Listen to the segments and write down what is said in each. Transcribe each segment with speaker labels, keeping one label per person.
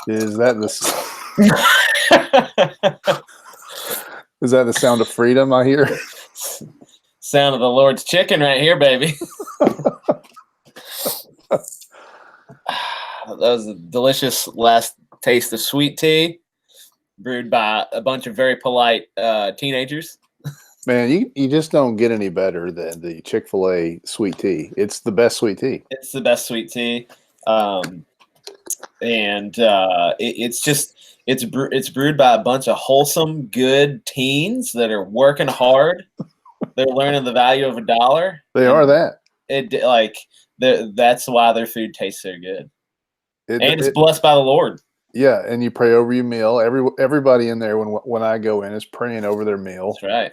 Speaker 1: Is that is that the sound of freedom I hear?
Speaker 2: Sound of the Lord's chicken right here, baby. That was a delicious last taste of sweet tea, brewed by a bunch of very polite teenagers.
Speaker 1: Man, you just don't get any better than the Chick-fil-A sweet tea. It's the best sweet tea.
Speaker 2: It's the best sweet tea, it's brewed by a bunch of wholesome, good teens that are working hard. They're learning the value of $1.
Speaker 1: They are that.
Speaker 2: That's why their food tastes so good, and it's
Speaker 1: It,
Speaker 2: blessed by the Lord.
Speaker 1: yeah, and you pray over your meal. Everybody in there when I go in is praying over their meal.
Speaker 2: That's right.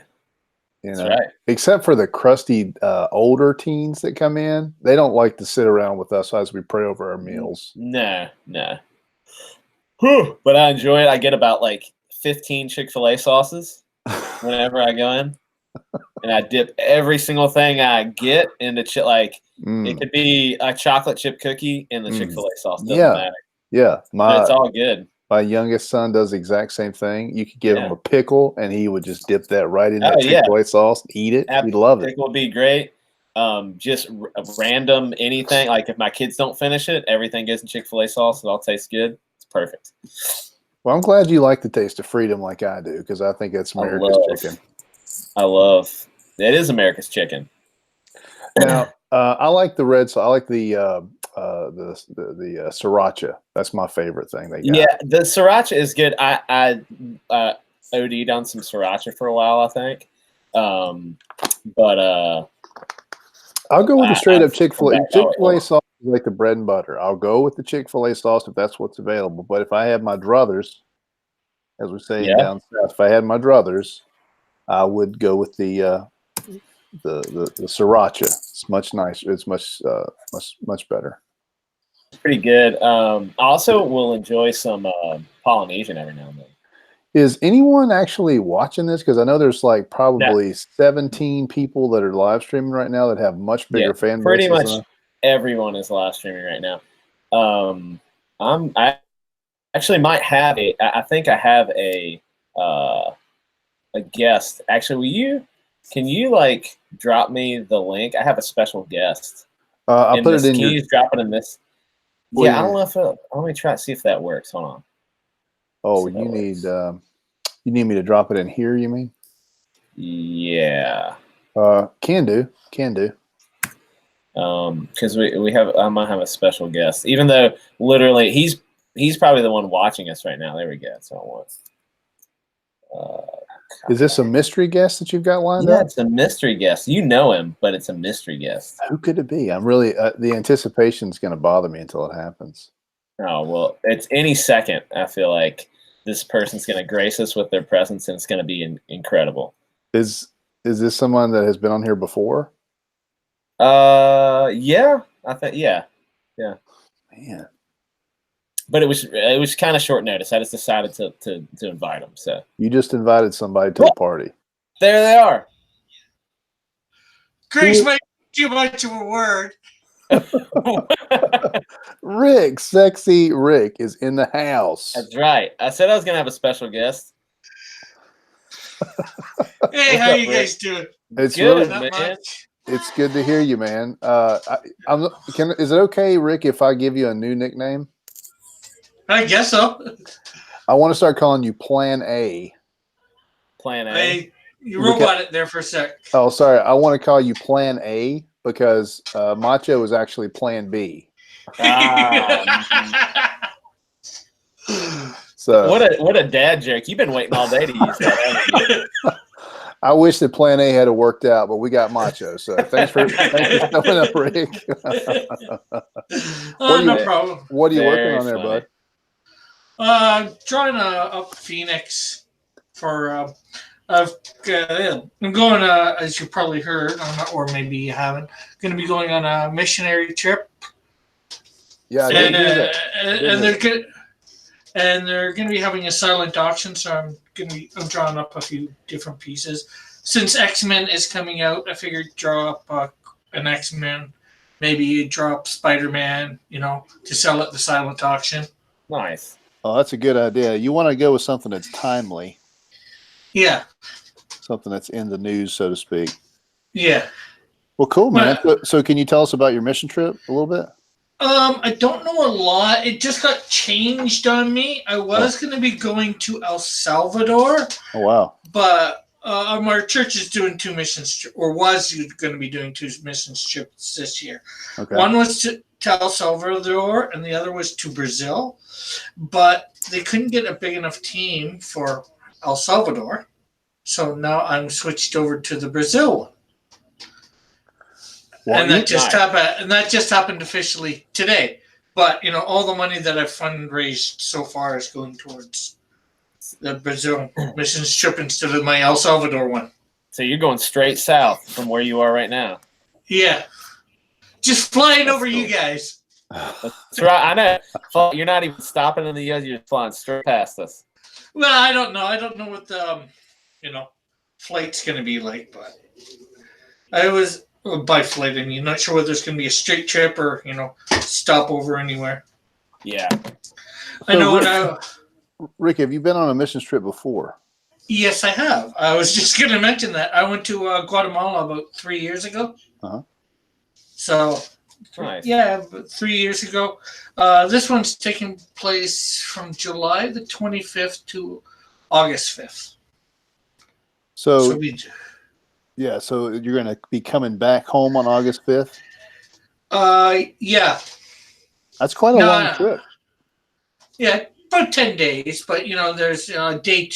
Speaker 1: That's right. Except for the crusty older teens that come in, they don't like to sit around with us as we pray over our meals.
Speaker 2: No. But I enjoy it. I get about 15 Chick-fil-A sauces whenever I go in, and I dip every single thing I get into it could be a chocolate chip cookie in the Chick-fil-A sauce. Doesn't matter.
Speaker 1: Yeah,
Speaker 2: But it's all good.
Speaker 1: My youngest son does the exact same thing. You could give him a pickle, and he would just dip that right in that Chick-fil-A sauce, eat it. He'd love it.
Speaker 2: Pickle would be great. Just random anything. Like if my kids don't finish it, everything goes in Chick-fil-A sauce. It all tastes good. It's perfect.
Speaker 1: Well, I'm glad you like the taste of freedom like I do, because I think it's America's chicken.
Speaker 2: It is America's chicken.
Speaker 1: Now, I like the red sauce. I like the sriracha. That's my favorite thing they got.
Speaker 2: Yeah, the sriracha is good. I OD'd on some sriracha for a while, I think. But
Speaker 1: I'll go with the straight up Chick-fil-A. Chick-fil-A sauce is like the bread and butter. I'll go with the Chick-fil-A sauce if that's what's available. But if I had my druthers, as we say down south, if I had my druthers, I would go with the sriracha. It's much nicer. It's much better.
Speaker 2: It's pretty good. I also will enjoy some Polynesian every now and then.
Speaker 1: Is anyone actually watching this? Because I know there's probably 17 people that are live streaming right now that have much bigger fan bases.
Speaker 2: Pretty much everyone is live streaming right now. I actually might have I think I have a guest. Actually, can you drop me the link? I have a special guest.
Speaker 1: I'll put it in.
Speaker 2: Can you drop it in this? Yeah, I don't know if let me try to see if that works. Hold on.
Speaker 1: Oh, you need me to drop it in here, you mean?
Speaker 2: Yeah.
Speaker 1: Can do.
Speaker 2: Because I might have a special guest. Even though literally he's probably the one watching us right now. There we go. That's what I want.
Speaker 1: Is this a mystery guest that you've got lined up?
Speaker 2: Yeah, it's a mystery guest. You know him, but it's a mystery guest.
Speaker 1: Who could it be? I'm really the anticipation is going to bother me until it happens.
Speaker 2: Oh, well, it's any second. I feel like this person's going to grace us with their presence, and it's going to be incredible.
Speaker 1: Is this someone that has been on here before?
Speaker 2: Yeah, I think yeah.
Speaker 1: Man,
Speaker 2: but it was kind of short notice. I just decided to invite them. So
Speaker 1: you just invited somebody to the party.
Speaker 2: There they are.
Speaker 3: Grace might be too much of a word.
Speaker 1: Rick, sexy Rick is in the house.
Speaker 2: That's right. I said I was gonna have a special guest.
Speaker 3: Hey, how you guys doing?
Speaker 1: It's
Speaker 2: good,
Speaker 1: really,
Speaker 2: man.
Speaker 1: It's good to hear you, man. Is it okay, Rick, if I give you a new nickname?
Speaker 3: I guess so.
Speaker 1: I want to start calling you Plan A.
Speaker 2: Plan A.
Speaker 3: Hey, you robot it there for a sec.
Speaker 1: Oh, sorry. I want to call you Plan A because Macho is actually Plan B. So
Speaker 2: what a dad joke. You've been waiting all day to use that.
Speaker 1: I wish that Plan A had worked out, but we got Macho. So thanks for coming up, Rick.
Speaker 3: No problem.
Speaker 1: What are you working on there, bud?
Speaker 3: Trying to up Phoenix for I'm going as you probably heard, or maybe you haven't, going to be going on a missionary trip.
Speaker 1: Yeah,
Speaker 3: and they're going to be having a silent auction, so I'm drawing up a few different pieces. Since X-Men is coming out, I figured draw up an X-Men, maybe draw up Spider-Man, to sell at the silent auction.
Speaker 2: Nice.
Speaker 1: Oh, that's a good idea. You want to go with something that's timely.
Speaker 3: Yeah.
Speaker 1: Something that's in the news, so to speak.
Speaker 3: Yeah.
Speaker 1: Well, cool, man. So can you tell us about your mission trip a little bit?
Speaker 3: I don't know a lot. It just got changed on me. I was going to be going to El Salvador.
Speaker 1: Oh, wow.
Speaker 3: But our church is doing 2 missions, or was going to be doing 2 missions trips this year. Okay. One was to El Salvador, and the other was to Brazil. But they couldn't get a big enough team for El Salvador. So now I'm switched over to the Brazil one. Well, and that just happened officially today. But all the money that I've fundraised so far is going towards the Brazil missions trip instead of my El Salvador one.
Speaker 2: So you're going straight south from where you are right now.
Speaker 3: Yeah, just flying over you guys.
Speaker 2: That's right. I know. You're not even stopping in the U.S. You're just flying straight past us.
Speaker 3: Well, I don't know. I don't know what the flight's going to be like, but I was. By flight, I mean, not sure whether it's going to be a straight trip or, stop over anywhere.
Speaker 2: Yeah.
Speaker 3: I know.
Speaker 1: Rick, have you been on a missions trip before?
Speaker 3: Yes, I have. I was just going to mention that. I went to Guatemala about 3 years ago.
Speaker 1: Uh-huh.
Speaker 3: So,
Speaker 2: nice.
Speaker 3: Yeah, but 3 years ago. This one's taking place from July the 25th to August 5th.
Speaker 1: So yeah, so you're going to be coming back home on August 5th?
Speaker 3: Yeah.
Speaker 1: That's quite a long trip.
Speaker 3: Yeah, about 10 days, but, there's a day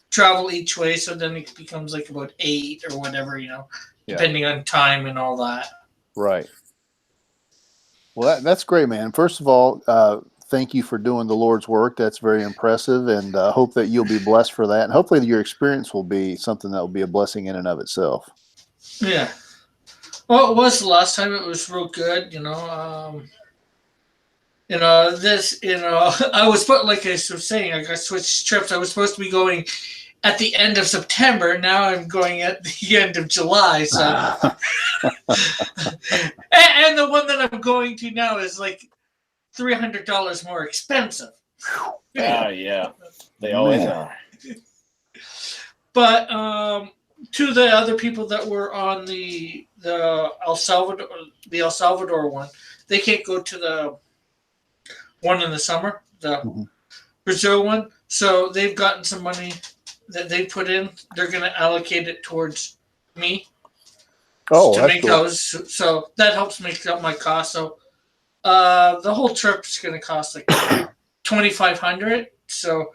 Speaker 3: travel each way, so then it becomes like about 8 or whatever, depending on time and all that.
Speaker 1: Right. Well, that's great, man. First of all, thank you for doing the Lord's work. That's very impressive, and hope that you'll be blessed for that. And hopefully your experience will be something that will be a blessing in and of itself.
Speaker 3: Yeah. Well, it was the last time. It was real good, I was, like I was saying, I got switched trips. I was supposed to be going at the end of September. Now I'm going at the end of July. So, and the one that I'm going to now is like $300 more expensive.
Speaker 2: Yeah. They always are.
Speaker 3: But to the other people that were on the El Salvador one, they can't go to the one in the summer, the Brazil one. So they've gotten some money that they put in. They're going to allocate it towards me. To make cool. Those. So that helps make up my cost. So the whole trip is going to cost like $2,500. So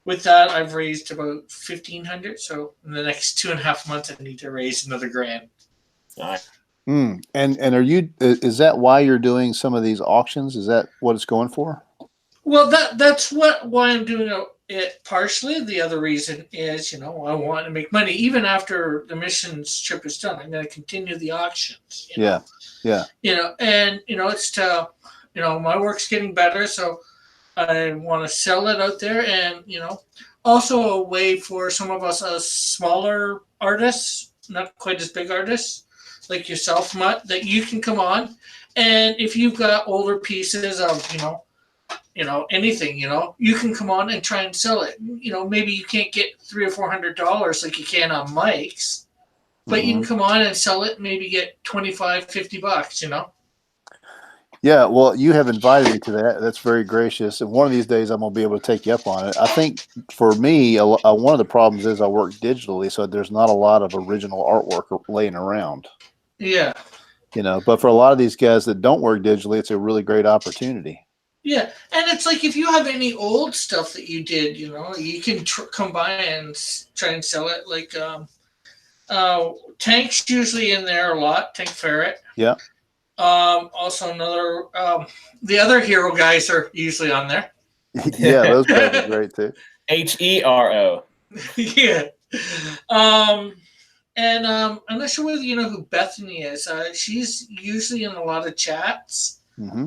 Speaker 3: with that, I've raised about $1,500. So in the next 2.5 months, I need to raise another $1,000.
Speaker 2: Nice.
Speaker 1: And are you? Is that why you're doing some of these auctions? Is that what it's going for?
Speaker 3: Well, that's why I'm doing it partially. The other reason is, I want to make money even after the missions trip is done. I'm going to continue the auctions.
Speaker 1: Yeah.
Speaker 3: And it's to, my work's getting better, so I want to sell it out there, and also a way for some of us smaller artists, not quite as big artists like yourself, Mutt, that you can come on, and if you've got older pieces of anything, you can come on and try and sell it. Maybe you can't get $300 or $400 like you can on mics, but you can come on and sell it, and maybe get $25, $50,
Speaker 1: Yeah, well, you have invited me to that. That's very gracious. And one of these days, I'm going to be able to take you up on it. I think for me, one of the problems is I work digitally, so there's not a lot of original artwork laying around.
Speaker 3: Yeah.
Speaker 1: But for a lot of these guys that don't work digitally, it's a really great opportunity.
Speaker 3: Yeah, and it's like if you have any old stuff that you did, you can come by and try and sell it. Like Tank's usually in there a lot. Tank Ferret.
Speaker 1: Yeah.
Speaker 3: Also another the other hero guys are usually on there.
Speaker 1: Yeah, those guys are great too.
Speaker 2: HERO.
Speaker 3: Yeah. And I'm not sure whether you know who Bethany is. She's usually in a lot of chats.
Speaker 1: Mm-hmm.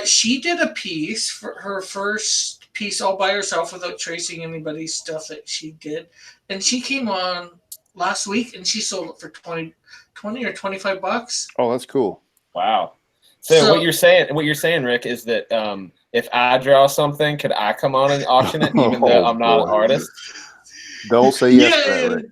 Speaker 3: She did a piece for her first piece all by herself without tracing anybody's stuff that she did, and she came on last week and she sold it for $20 or $25.
Speaker 1: Oh, that's cool.
Speaker 2: Wow. So what you're saying, Rick, is that if I draw something, could I come on and auction it, even though I'm not an artist?
Speaker 1: Don't say yes to that, Rick.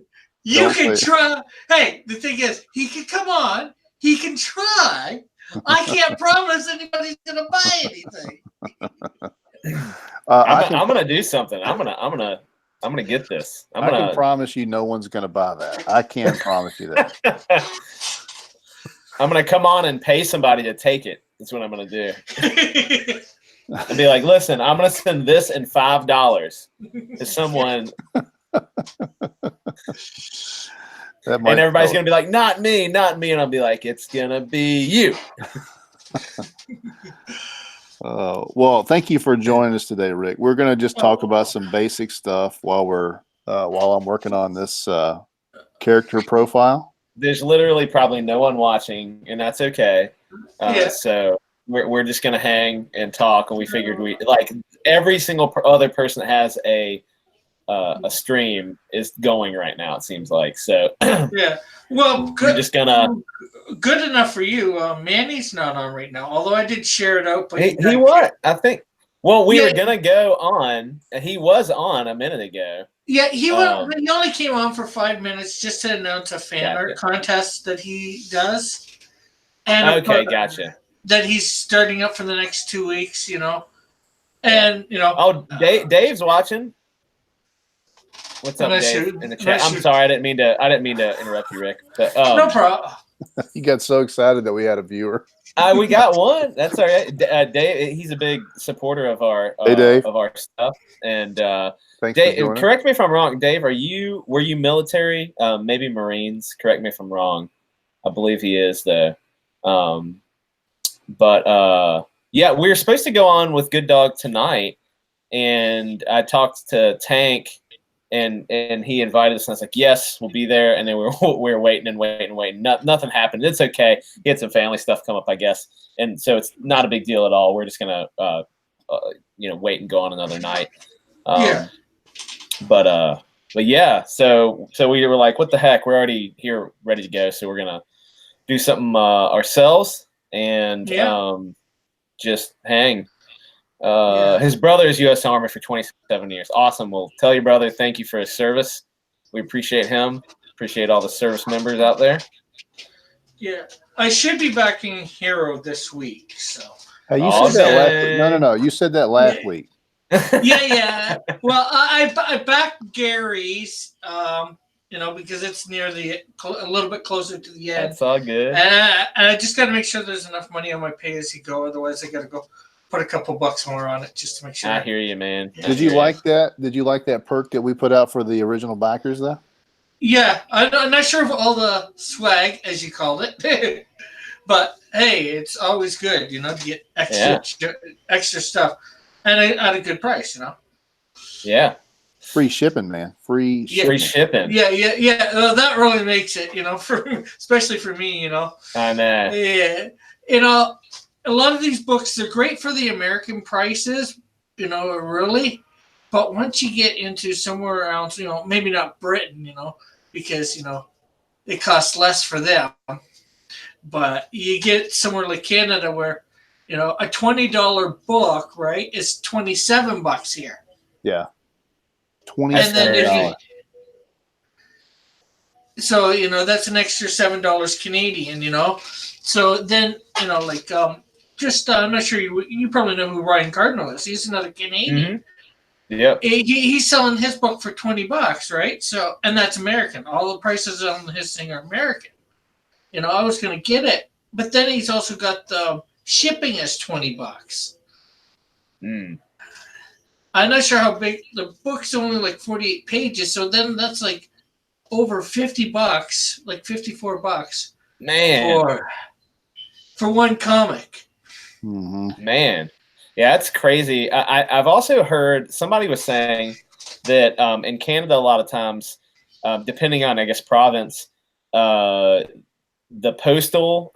Speaker 3: You can try. Hey, the thing is, he can come on. He can try. I can't promise anybody's gonna buy anything.
Speaker 2: I'm gonna do something. I'm gonna get this.
Speaker 1: I can promise you, no one's gonna buy that. I can't promise you that.
Speaker 2: I'm gonna come on and pay somebody to take it. That's what I'm gonna do. And be like, listen, I'm gonna send this in $5 to someone. And everybody's gonna be like, not me, and I'll be like, it's gonna be you.
Speaker 1: Well, thank you for joining us today, Rick. We're gonna just talk about some basic stuff while I'm working on this character profile.
Speaker 2: There's literally probably no one watching, and that's okay. So we're just gonna hang and talk, and we figured like every single other person that has a stream is going right now, it seems like. So
Speaker 3: yeah, well, good.
Speaker 2: Just gonna
Speaker 3: good enough for you. Manny's not on right now, although I did share it out. But
Speaker 2: he was, I think. Well, we were gonna go on. He was on a minute ago.
Speaker 3: Yeah, he only came on for 5 minutes just to announce a fan art contest that he does. And
Speaker 2: gotcha.
Speaker 3: That he's starting up for the next 2 weeks, And
Speaker 2: Oh, Dave's watching. What's up, Dave? In the chat. I'm sorry, I didn't mean to interrupt you, Rick. But
Speaker 3: no problem.
Speaker 1: You got so excited that we had a viewer.
Speaker 2: We got one. That's all right. Dave, he's a big supporter of our of our stuff. And Dave, correct me if I'm wrong. Dave, were you military? Maybe Marines. Correct me if I'm wrong. I believe he is though. Yeah, we were supposed to go on with Good Dog tonight, and I talked to Tank. And he invited us, and I was like, "Yes, we'll be there." And then we were waiting and waiting. Nothing happened. It's okay. He had some family stuff come up, I guess, and so it's not a big deal at all. We're just gonna, wait and go on another night. But yeah. So we were like, "What the heck? We're already here, ready to go." So we're gonna do something ourselves and just hang. His brother is U.S. Army for 27 years. Awesome. Well, tell your brother thank you for his service. We appreciate him. Appreciate all the service members out there.
Speaker 3: Yeah, I should be backing Hero this week. So.
Speaker 1: Hey, you said that last. No. You said that last week.
Speaker 3: Yeah. Well, I backed Gary's. Because it's near a little bit closer to the end.
Speaker 2: That's all good.
Speaker 3: And I just got to make sure there's enough money on my pay as you go. Otherwise, I got to go put a couple bucks more on it just to make sure.
Speaker 2: I hear you, man.
Speaker 1: Did you like that? Did you like that perk that we put out for the original backers, though?
Speaker 3: Yeah, I'm not sure of all the swag, as you called it, but hey, it's always good, to get extra stuff, and at a good price,
Speaker 2: Yeah.
Speaker 1: Free shipping, man. Free
Speaker 2: shipping.
Speaker 3: Yeah. That really makes it, especially for me,
Speaker 2: I know.
Speaker 3: Yeah, a lot of these books, they're great for the American prices, really. But once you get into somewhere else, maybe not Britain, because, it costs less for them. But you get somewhere like Canada where, a $20 book, right, is $27 here.
Speaker 1: Yeah. $27.
Speaker 3: So, that's an extra $7 Canadian, So then, I'm not sure you probably know who Ryan Cardinal is. He's another Canadian.
Speaker 2: Mm-hmm. Yep.
Speaker 3: He's selling his book for $20, right? So, and that's American. All the prices on his thing are American. I was going to get it, but then he's also got the shipping as $20. I'm not sure how big the book's only like 48 pages, so then that's like over $50, like $54.
Speaker 2: Man,
Speaker 3: for one comic.
Speaker 1: Mm-hmm.
Speaker 2: Man, yeah, that's crazy. I've also heard somebody was saying that in Canada, a lot of times, depending on, I guess, province, the postal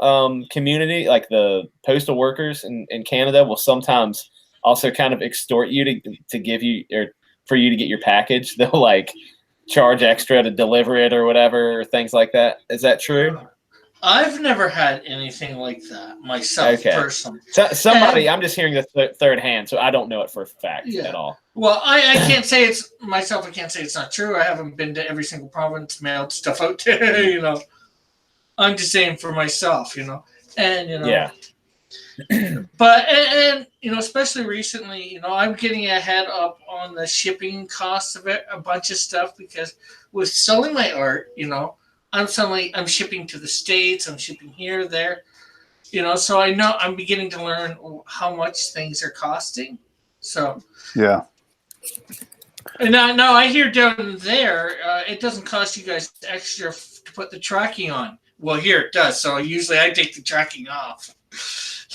Speaker 2: community, like the postal workers in Canada, will sometimes also kind of extort you to give you, or for you to get your package. They'll like charge extra to deliver it or whatever, or things like that. Is that true?
Speaker 3: I've never had anything like that myself personally.
Speaker 2: So, somebody, I'm just hearing the third hand, so I don't know it for a fact at all.
Speaker 3: Well, I can't say it's myself. I can't say it's not true. I haven't been to every single province, mailed stuff out to, you know. I'm just saying for myself, you know. And, you know.
Speaker 2: Yeah.
Speaker 3: But, and you know, especially recently, you know, I'm getting ahead up on the shipping costs of it, a bunch of stuff, because with selling my art, you know, I'm shipping to the States, I'm shipping here, there, you know, so I know I'm beginning to learn how much things are costing. So,
Speaker 1: yeah.
Speaker 3: And now I hear down there, it doesn't cost you guys extra to put the tracking on. Well, here it does. So usually I take the tracking off.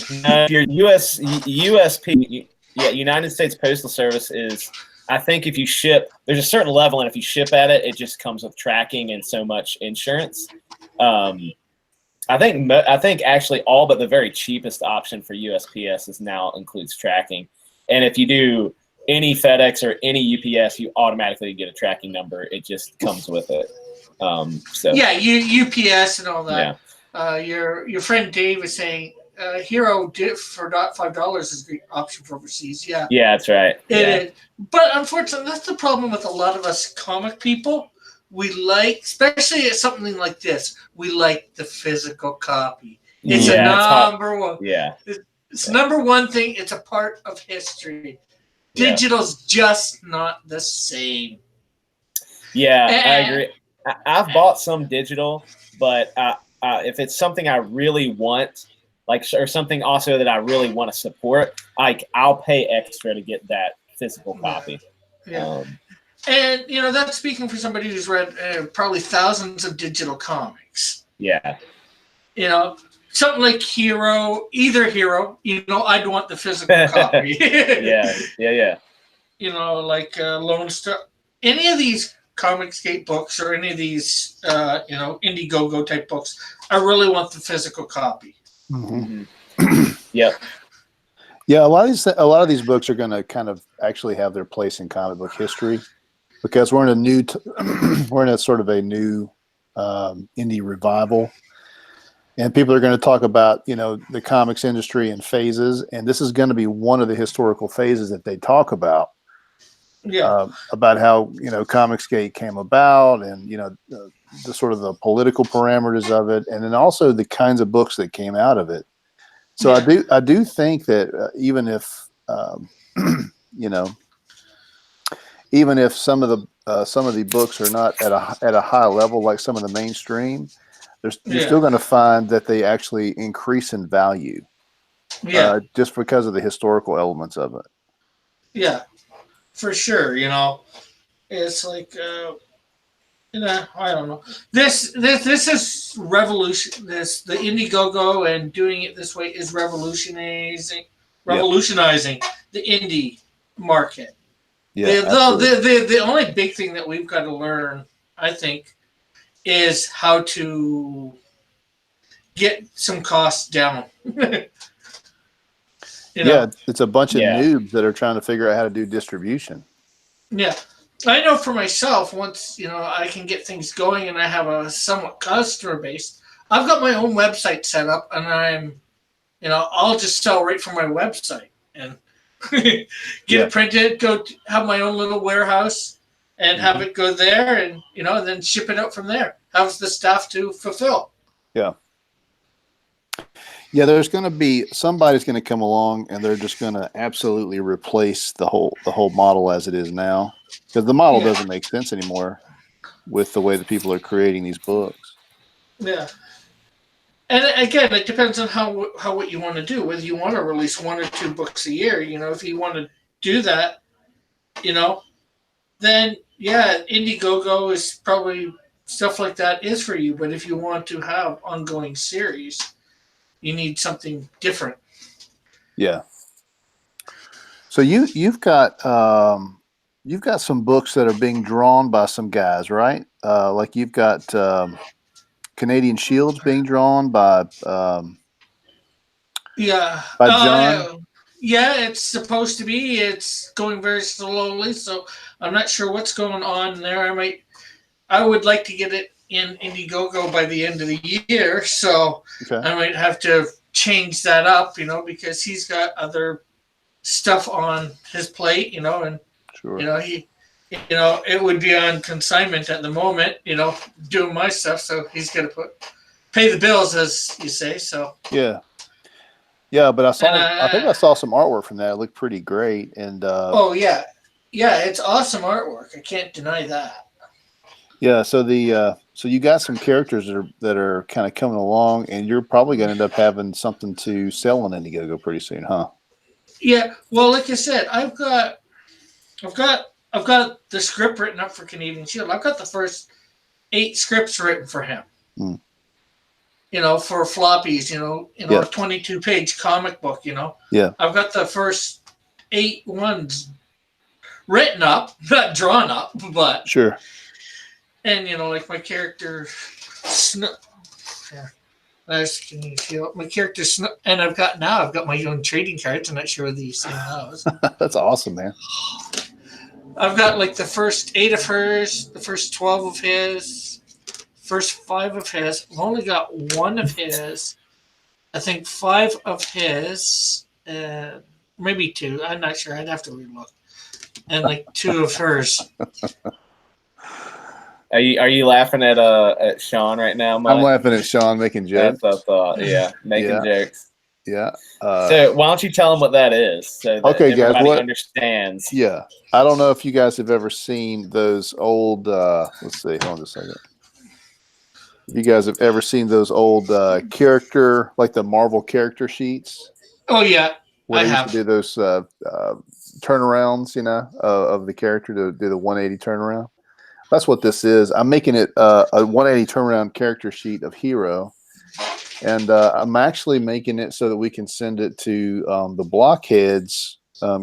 Speaker 2: Your USP, United States Postal Service is, I think if you ship, there's a certain level, and if you ship at it, it just comes with tracking and so much insurance. I think actually all but the very cheapest option for USPS is now includes tracking, and if you do any FedEx or any UPS, you automatically get a tracking number. It just comes with it. So
Speaker 3: yeah, UPS and all that. Yeah. Your friend Dave is saying Hero for $5 is a great option for overseas. Yeah.
Speaker 2: Yeah, that's right.
Speaker 3: But unfortunately, that's the problem with a lot of us comic people. We like, especially at something like this, we like the physical copy. It's a number one.
Speaker 2: Yeah.
Speaker 3: It's number one thing. It's a part of history. Digital's just not the same.
Speaker 2: Yeah, I agree. I've bought some digital, but if it's something I really want, or something also that I really want to support, I'll pay extra to get that physical copy.
Speaker 3: Yeah. And, you know, that's speaking for somebody who's read probably thousands of digital comics.
Speaker 2: Yeah.
Speaker 3: You know, something like Hero, you know, I'd want the physical copy.
Speaker 2: Yeah.
Speaker 3: You know, like Lone Star, any of these Comicsgate books or any of these, you know, Indiegogo type books, I really want the physical copy.
Speaker 1: Mm-hmm.
Speaker 2: Yep.
Speaker 1: Yeah, a lot of these books are going to kind of actually have their place in comic book history, because we're in a sort of a new indie revival, and people are going to talk about, you know, the comics industry in phases, and this is going to be one of the historical phases that they talk about.
Speaker 3: Yeah.
Speaker 1: About how, you know, Comicsgate came about, and, you know, the sort of the political parameters of it, and then also the kinds of books that came out of it. So I do think that even if you know, even if some of the books are not at a high level like some of the mainstream, you're still going to find that they actually increase in value. Just because of the historical elements of it.
Speaker 3: Yeah, for sure. You know, it's like you know, I don't know. This is revolution. The Indiegogo and doing it this way is revolutionizing the indie market. Yeah, the only big thing that we've got to learn, I think, is how to get some costs down.
Speaker 1: It's a bunch of noobs that are trying to figure out how to do distribution.
Speaker 3: Yeah. I know for myself, once, you know, I can get things going and I have a somewhat customer base, I've got my own website set up, and I'm, you know, I'll just sell right from my website and get it printed, have my own little warehouse and have it go there, and, you know, and then ship it out from there. Have the staff to fulfill.
Speaker 1: Yeah. Yeah, there's going to be somebody's going to come along, and they're just going to absolutely replace the whole model as it is now, because the model doesn't make sense anymore with the way that people are creating these books.
Speaker 3: Yeah, and again, it depends on how what you want to do. Whether you want to release 1 or 2 books a year, you know, if you want to do that, you know, then Indiegogo is probably stuff like that is for you. But if you want to have ongoing series, you need something different.
Speaker 1: Yeah. So you've got some books that are being drawn by some guys, right? Like you've got Canadian Shields being drawn by John.
Speaker 3: It's supposed to be. It's going very slowly, so I'm not sure what's going on there. I would like to get it in Indiegogo by the end of the year, so
Speaker 1: Okay.
Speaker 3: I might have to change that up, because he's got other stuff on his plate, and
Speaker 1: Sure.
Speaker 3: it would be on consignment at the moment, doing my stuff, so he's got to pay the bills, as you say. So
Speaker 1: yeah, but I think I saw some artwork from that. It looked pretty great, and
Speaker 3: oh yeah, it's awesome artwork. I can't deny that.
Speaker 1: Yeah, so so you got some characters that are kind of coming along, and you're probably going to end up having something to sell on Indiegogo pretty soon, huh?
Speaker 3: Yeah, well, like I said, I've got the script written up for Canadian Shield. I've got the first 8 scripts written for him.
Speaker 1: Mm.
Speaker 3: For floppies,
Speaker 1: Yeah.
Speaker 3: a 22-page comic book,
Speaker 1: Yeah.
Speaker 3: I've got the first 8 ones written up, not drawn up, but
Speaker 1: Sure.
Speaker 3: and like my character my character and I've got my own trading cards. I'm not sure whether you've seen those.
Speaker 1: That's awesome, man.
Speaker 3: I've got like the first 8 of hers, the first 12 of his, first 5 of his. I've only got 1 of his. I think 5 of his, maybe 2. I'm not sure. I'd have to relook. And like 2 of hers.
Speaker 2: Are you laughing at Sean right now, Mike?
Speaker 1: I'm laughing at Sean making jokes.
Speaker 2: That's what I thought. Yeah, making jokes.
Speaker 1: Yeah.
Speaker 2: So why don't you tell them what that is, so that everybody understands?
Speaker 1: Yeah, I don't know if you guys have ever seen those old. Let's see. Hold on just a second. You guys have ever seen those old character, like the Marvel character sheets?
Speaker 3: Oh yeah,
Speaker 1: where they used to do those turnarounds, of the character to do the 180 turnaround. That's what this is. I'm making it a 180 turnaround character sheet of Hero, and I'm actually making it so that we can send it to the Blockhead's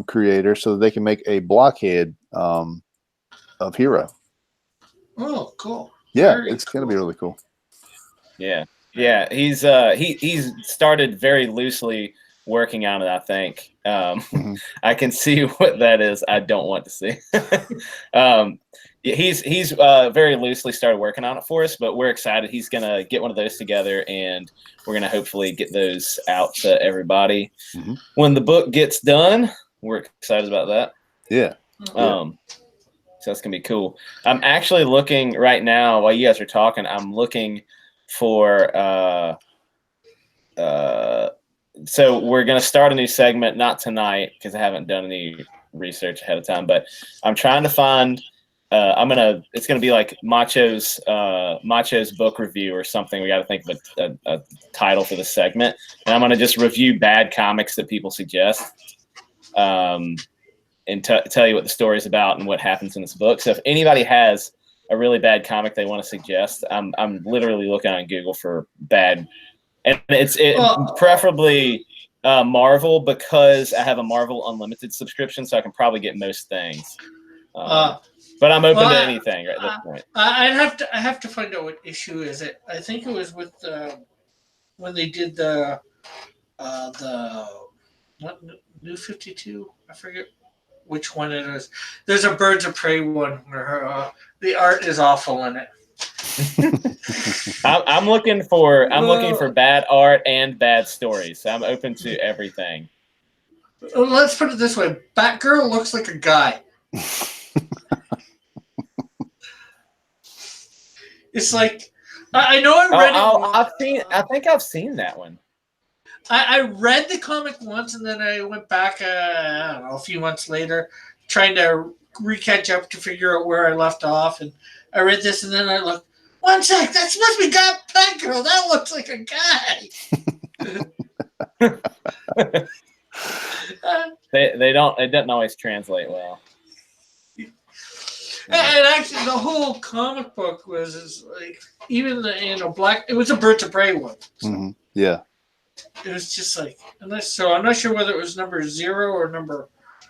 Speaker 1: creator, so that they can make a Blockhead of Hero.
Speaker 3: Oh, cool!
Speaker 1: Yeah, it's going to be really cool.
Speaker 2: Yeah. He's started very loosely working on it. I think I can see what that is. I don't want to see. He's very loosely started working on it for us, but we're excited. He's gonna get one of those together, and we're gonna hopefully get those out to everybody when the book gets done. We're excited about that.
Speaker 1: Yeah.
Speaker 2: So that's gonna be cool. I'm actually looking right now while you guys are talking. I'm looking for so we're gonna start a new segment, not tonight because I haven't done any research ahead of time, but I'm trying to find. It's gonna be like Macho's book review or something. We got to think of a title for the segment, and I'm gonna just review bad comics that people suggest, and tell you what the story's about and what happens in this book. So if anybody has a really bad comic they want to suggest, I'm literally looking on Google for bad, and it's preferably Marvel, because I have a Marvel Unlimited subscription, so I can probably get most things. But I'm open to anything right at this point.
Speaker 3: I have to find out what issue is it. I think it was with when they did the New 52. I forget which one it is. There's a Birds of Prey one where the art is awful in it.
Speaker 2: I'm looking for bad art and bad stories. So I'm open to everything.
Speaker 3: Let's put it this way: Batgirl looks like a guy. It's like I know I read it.
Speaker 2: I think I've seen that one.
Speaker 3: I read the comic once, and then I went back. I don't know, a few months later, trying to recatch up to figure out where I left off. And I read this, and then I looked. 1 sec, that supposed to be Batgirl. That looks like a guy.
Speaker 2: It doesn't always translate well.
Speaker 3: And actually, the whole comic book was like, even the black. It was a Birds of Prey one. So
Speaker 1: yeah.
Speaker 3: It was just like, I'm not sure whether it was number 0 or number.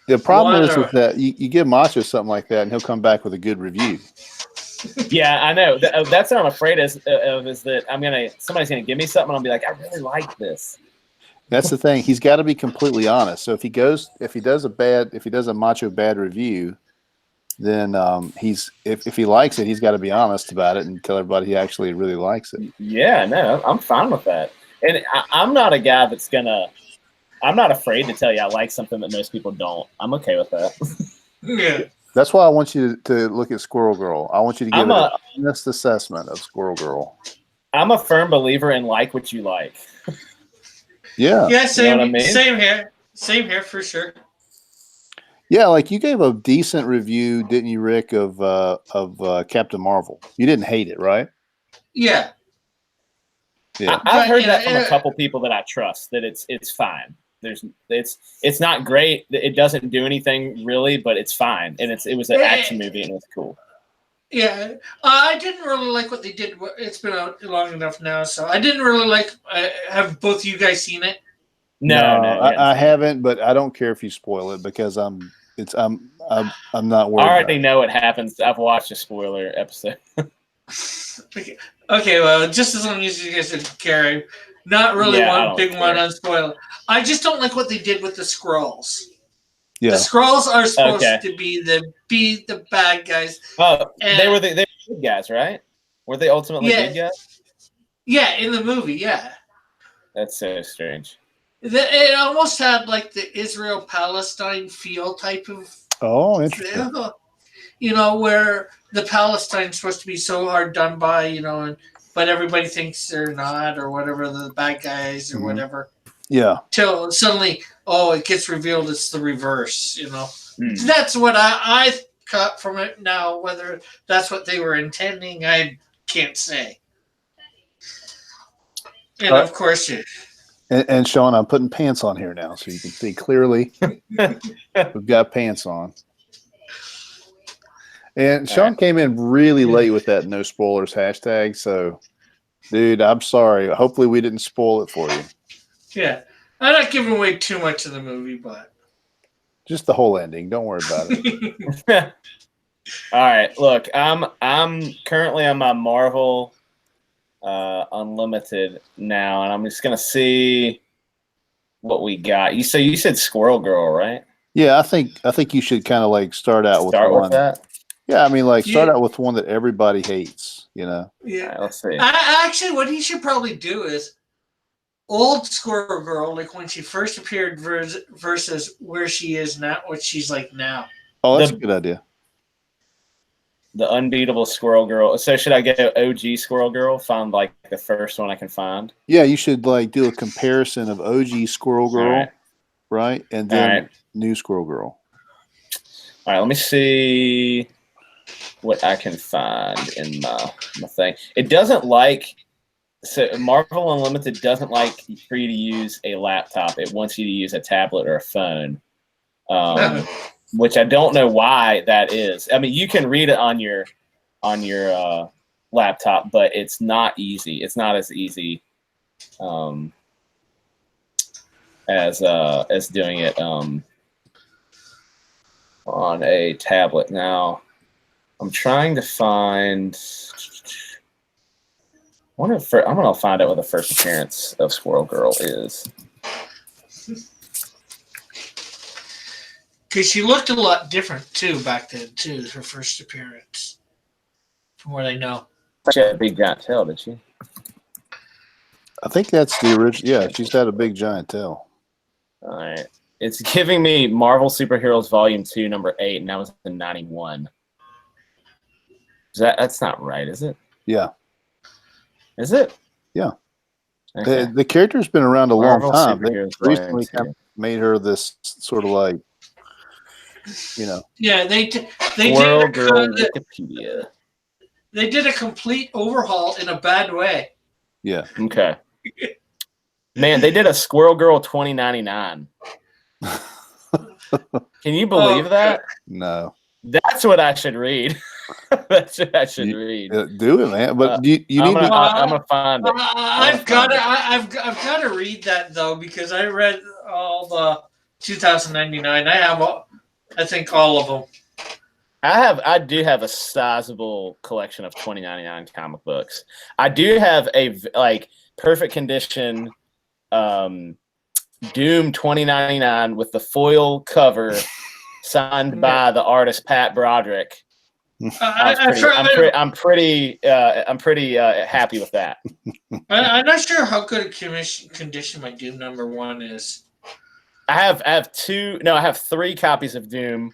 Speaker 1: The problem is with that you give Macho something like that, and he'll come back with a good review.
Speaker 2: Yeah, I know. That's what I'm afraid of is that somebody's gonna give me something, and I'll be like, I really like this.
Speaker 1: That's the thing. He's got to be completely honest. So if he does a Macho bad review, then if he likes it, he's got to be honest about it and tell everybody he actually really likes it.
Speaker 2: Yeah, no, I'm fine with that. And I'm not a guy that's gonna. I'm not afraid to tell you I like something that most people don't. I'm okay with that.
Speaker 3: Yeah.
Speaker 1: That's why I want you to look at Squirrel Girl. I want you to give an honest assessment of Squirrel Girl.
Speaker 2: I'm a firm believer in like what you like.
Speaker 1: Yeah.
Speaker 3: Yeah, same,
Speaker 2: you know what I mean?
Speaker 3: Same here. Same here for sure.
Speaker 1: Yeah, like you gave a decent review, didn't you, Rick, of Captain Marvel? You didn't hate it, right?
Speaker 3: Yeah.
Speaker 1: Yeah.
Speaker 2: I've heard that from a couple people that I trust, that it's fine. It's not great. It doesn't do anything really, but it's fine. And it was an action movie and it was cool.
Speaker 3: Yeah, I didn't really like what they did. It's been out long enough now, so I didn't really like. Have both of you guys seen it?
Speaker 2: No,
Speaker 1: I haven't, but I don't care if you spoil it because I'm not worried.
Speaker 2: I already know what happens. I've watched a spoiler episode.
Speaker 3: Okay, well, just as long as you guys didn't care, not really one big one on spoiler. I just don't like what they did with the Sqirrels.
Speaker 1: Yeah.
Speaker 3: The Sqirrels are supposed to be the bad guys.
Speaker 2: Oh, they were the good guys, right? Were they ultimately good guys?
Speaker 3: Yeah, in the movie, yeah.
Speaker 2: That's so strange.
Speaker 3: It almost had like the Israel-Palestine feel type of.
Speaker 1: Oh, interesting.
Speaker 3: Where the Palestine's supposed to be so hard done by, but everybody thinks they're not, or whatever, the bad guys or whatever.
Speaker 1: Yeah.
Speaker 3: Till suddenly, it gets revealed it's the reverse, That's what I cut from it. Now, whether that's what they were intending, I can't say. And of course,
Speaker 1: And Sean, I'm putting pants on here now, so you can see clearly. We've got pants on. And Sean came in really late with that no spoilers hashtag. So, dude, I'm sorry. Hopefully, we didn't spoil it for you.
Speaker 3: Yeah, I'm not giving away too much of the movie, but
Speaker 1: just the whole ending. Don't worry about
Speaker 2: it. All right, look, I'm currently on my Marvel Unlimited now, and I'm just gonna see what we got. You said Squirrel Girl, right?
Speaker 1: Yeah, I think you should kind of like start out with
Speaker 2: that.
Speaker 1: Yeah, I mean, like start out with one that everybody hates.
Speaker 3: Yeah.
Speaker 2: Right, let's see.
Speaker 3: Actually, what he should probably do is old Squirrel Girl, like when she first appeared, versus where she is now, what she's like now.
Speaker 1: Oh, that's a good idea.
Speaker 2: The unbeatable Squirrel Girl. So should I get OG Squirrel Girl? Find like the first one I can find.
Speaker 1: Yeah, you should like do a comparison of OG Squirrel Girl, right? And then new Squirrel Girl.
Speaker 2: All right, let me see what I can find in my thing. It doesn't like. So Marvel Unlimited doesn't like for you to use a laptop. It wants you to use a tablet or a phone, which I don't know why that is. I mean, you can read it on your laptop, but it's not easy. It's not as easy as doing it on a tablet. Now, I'm trying to find. I'm gonna find out what the first appearance of Squirrel Girl is.
Speaker 3: Because she looked a lot different too back then too. Her first appearance, from what I know.
Speaker 2: She had a big giant tail, did she?
Speaker 1: I think that's the original. Yeah, she's had a big giant tail.
Speaker 2: All right, it's giving me Marvel Superheroes Volume 2, number 8, and that was in '91. That's not right, is it?
Speaker 1: Yeah.
Speaker 2: Is it?
Speaker 1: Yeah.
Speaker 2: Okay.
Speaker 1: The character's been around a long time. They recently
Speaker 2: kind of
Speaker 1: made her this sort of like,
Speaker 3: Yeah, they did.
Speaker 2: Girl Wikipedia.
Speaker 3: They did a complete overhaul in a bad way.
Speaker 1: Yeah.
Speaker 2: Okay. Man, they did a Squirrel Girl 2099. Can you believe that?
Speaker 1: No.
Speaker 2: That's what I should read. That's what I should read.
Speaker 1: Do it, man. But you need to.
Speaker 2: I'm gonna find it.
Speaker 3: I've got to read that though, because I read all the 2099. I have, I think, all of them.
Speaker 2: I do have a sizable collection of 2099 comic books. I do have a perfect condition Doom 2099 with the foil cover signed by the artist Pat Broderick. I'm pretty happy with that.
Speaker 3: I'm not sure how good a condition my Doom #1 is.
Speaker 2: I have 3 copies of Doom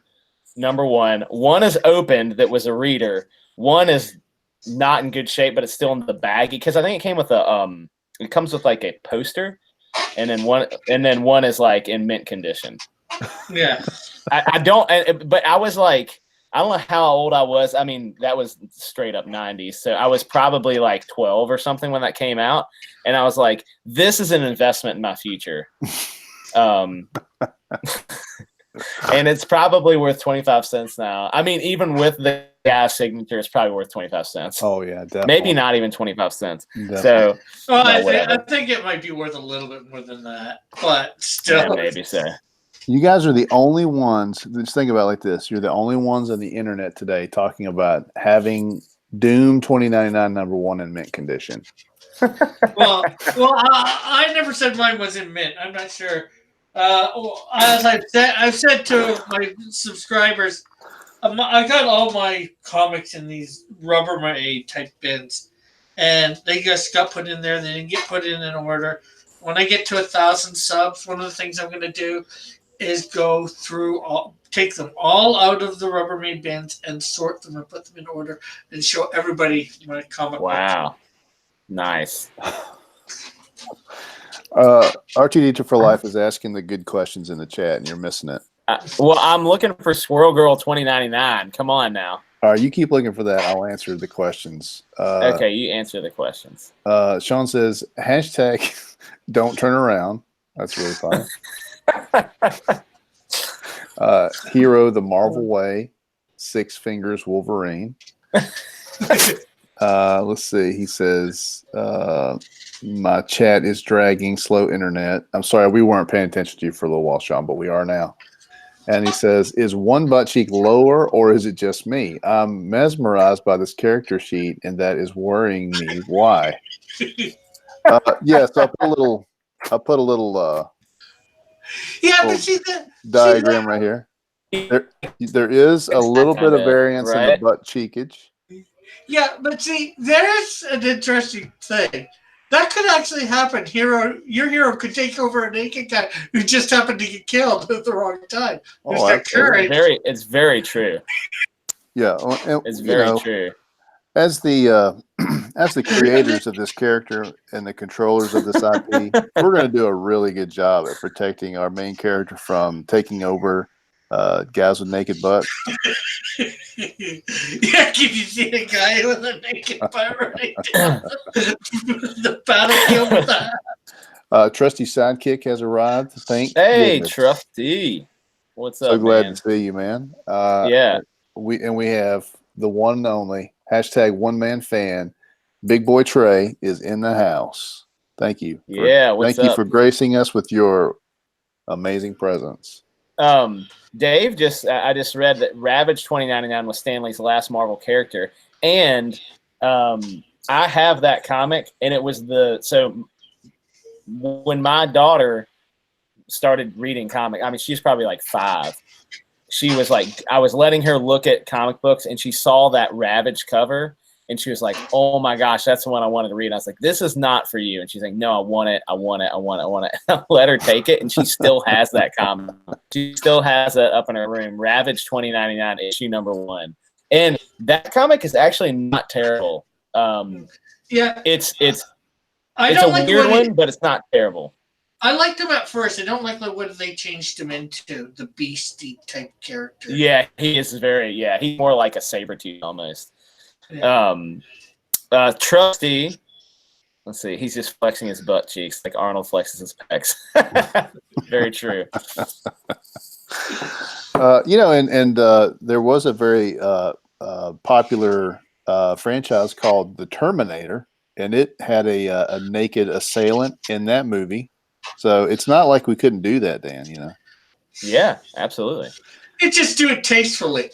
Speaker 2: #1. One is opened that was a reader. One is not in good shape, but it's still in the baggie because I think it came with it comes with like a poster, and then one is like in mint condition.
Speaker 3: Yeah,
Speaker 2: but I was like, I don't know how old I was. I mean, that was straight up 90s. So I was probably like 12 or something when that came out. And I was like, this is an investment in my future. And it's probably worth 25 cents now. I mean, even with the gas signature, it's probably worth 25 cents.
Speaker 1: Oh, yeah, definitely.
Speaker 2: Maybe not even 25 cents.
Speaker 1: Definitely.
Speaker 2: So,
Speaker 3: I think it might be worth a little bit more than that. But still.
Speaker 2: Yeah, maybe so.
Speaker 1: You guys are the only ones. Just think about it like this: you're the only ones on the internet today talking about having Doom 2099 #1 in mint condition.
Speaker 3: well, I never said mine was in mint. I'm not sure. As I've said to my subscribers, I got all my comics in these Rubbermaid type bins, and they just got put in there. They didn't get put in order. When I get to 1,000 subs, one of the things I'm going to do is go through take them all out of the Rubbermaid bins and sort them and put them in order and show everybody my comic books.
Speaker 2: Wow. Nice.
Speaker 1: RTD for Life is asking the good questions in the chat, and you're missing it.
Speaker 2: Well, I'm looking for Squirrel Girl 2099. Come on now.
Speaker 1: All right, you keep looking for that. I'll answer the questions.
Speaker 2: Okay, you answer the questions.
Speaker 1: Sean says, # don't turn around. That's really funny. Hero the Marvel Way, 6 Fingers Wolverine. Let's see. He says, my chat is dragging, slow internet. I'm sorry, we weren't paying attention to you for a little while, Sean, but we are now. And he says, is one butt cheek lower or is it just me? I'm mesmerized by this character sheet and that is worrying me. Why? Yes, I'll put a little
Speaker 3: but see that
Speaker 1: diagram right here. There is a little bit of variance in the butt cheekage.
Speaker 3: Yeah, but see, there's an interesting thing. That could actually happen. Your hero could take over a naked guy who just happened to get killed at the wrong time.
Speaker 2: It's very true.
Speaker 1: Yeah,
Speaker 2: it's very true.
Speaker 1: As the creators of this character and the controllers of this IP, we're going to do a really good job at protecting our main character from taking over guys with naked butts.
Speaker 3: Yeah, can you see a guy with a naked butt right there? The battlefield with that.
Speaker 1: Trusty Sidekick has arrived. Hey,
Speaker 2: goodness. Trusty. What's up,
Speaker 1: so glad
Speaker 2: man?
Speaker 1: to see you, man.
Speaker 2: Yeah.
Speaker 1: We have the one and only #1man fan. Big Boy Trey is in the house. Thank you.
Speaker 2: What's up?
Speaker 1: You for gracing us with your amazing presence.
Speaker 2: Dave, I just read that Ravage 2099 was Stan Lee's last Marvel character, and I have that comic, and it was when my daughter started reading comic, I mean, she's probably like 5. She was like, I was letting her look at comic books, and she saw that Ravage cover, and she was like, "Oh my gosh, that's the one I wanted to read." And I was like, "This is not for you." And she's like, "No, I want it. I want it. I want it. I want it." I let her take it, and she still has that comic. She still has it up in her room. Ravage 2099, issue #1, and that comic is actually not terrible. It's a weird one, but it's not terrible.
Speaker 3: I liked him at first. I don't like what they changed him into, the beastie type character.
Speaker 2: Yeah, he is he's more like a Sabretooth almost. Yeah. Trusty, let's see, he's just flexing his butt cheeks like Arnold flexes his pecs. Very true. There was a very popular franchise called The Terminator, and it had a naked assailant in that movie. So it's not like we couldn't do that, Dan, Yeah, absolutely.
Speaker 3: You just do it tastefully.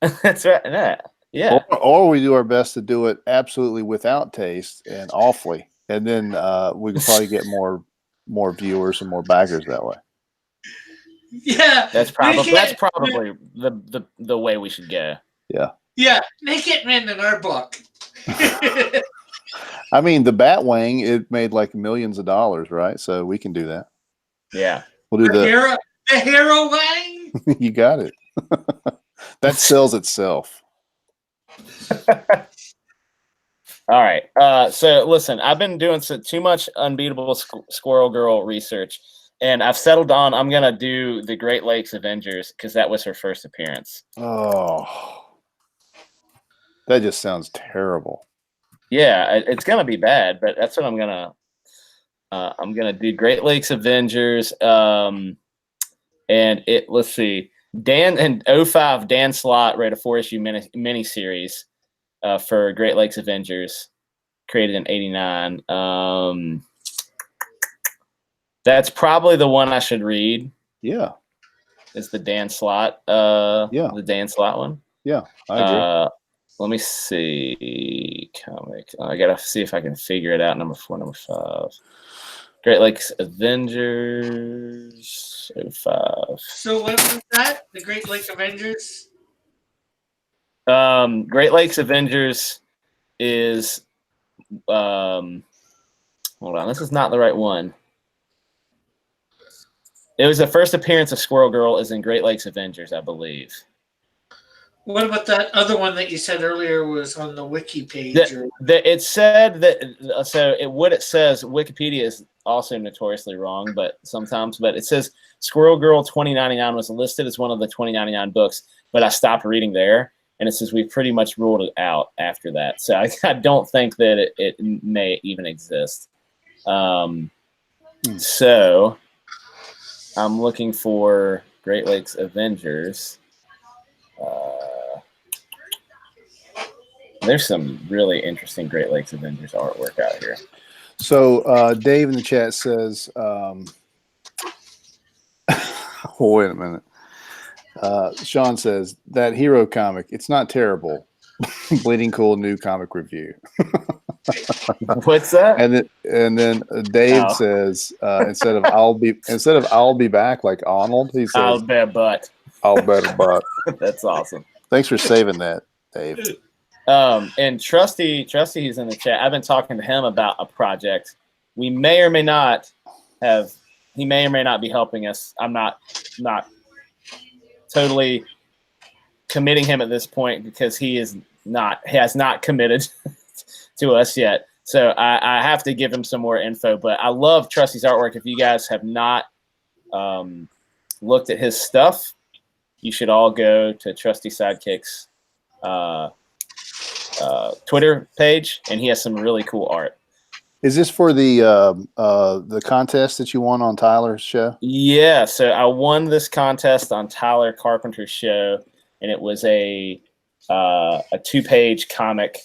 Speaker 2: That's right. Yeah.
Speaker 1: Or we do our best to do it absolutely without taste and awfully. And then we can probably get more viewers and more backers that way.
Speaker 3: Yeah,
Speaker 2: that's probably the way we should go.
Speaker 3: Yeah, make it men in our book.
Speaker 1: I mean, the Batwing, it made like millions of dollars, right? So we can do that.
Speaker 2: Yeah,
Speaker 1: we'll do
Speaker 3: the hero wang.
Speaker 1: You got it. That sells itself.
Speaker 2: All right. So listen, I've been doing too much Unbeatable Squirrel Girl research, and I've settled on I'm gonna do the Great Lakes Avengers because that was her first appearance.
Speaker 1: Oh, that just sounds terrible.
Speaker 2: Yeah, it's gonna be bad, but that's what I'm gonna do. Great Lakes Avengers. And let's see. Dan in 05, Dan Slott wrote a 4-issue miniseries for Great Lakes Avengers, created in '89. That's probably the one I should read.
Speaker 1: Yeah,
Speaker 2: is the Dan Slott. The Dan Slott one.
Speaker 1: Yeah, I agree.
Speaker 2: Let me see. Comic. I gotta see if I can figure it out. Number 4, number 5. Great Lakes Avengers 05.
Speaker 3: So what was that? The Great Lake Avengers?
Speaker 2: Great Lakes Avengers is hold on, this is not the right one. It was the first appearance of Squirrel Girl is in Great Lakes Avengers, I believe.
Speaker 3: What about that other one that you said earlier was on the wiki page?
Speaker 2: It said that what it says, Wikipedia is also notoriously wrong, but it says Squirrel Girl 2099 was listed as one of the 2099 books, but I stopped reading there, and it says we pretty much ruled it out after that. So I don't think that it may even exist. So I'm looking for Great Lakes Avengers. There's some really interesting Great Lakes Avengers artwork out here.
Speaker 1: So Dave in the chat says, wait a minute. Sean says, that hero comic, it's not terrible. Bleeding Cool new comic review.
Speaker 2: What's that?
Speaker 1: And then Dave says, instead of I'll be back like Arnold, he says
Speaker 2: I'll bet a butt.
Speaker 1: I'll bet a butt.
Speaker 2: That's awesome.
Speaker 1: Thanks for saving that, Dave.
Speaker 2: And Trusty, he's in the chat. I've been talking to him about a project. We may or may not have. He may or may not be helping us. I'm not totally committing him at this point because he has not committed to us yet. So I have to give him some more info. But I love Trusty's artwork. If you guys have not looked at his stuff, you should all go to Trusty Sidekicks Twitter page, and he has some really cool art.
Speaker 1: Is this for the contest that you won on Tyler's show? Yeah,
Speaker 2: so I won this contest on Tyler Carpenter's show, and it was a 2-page comic.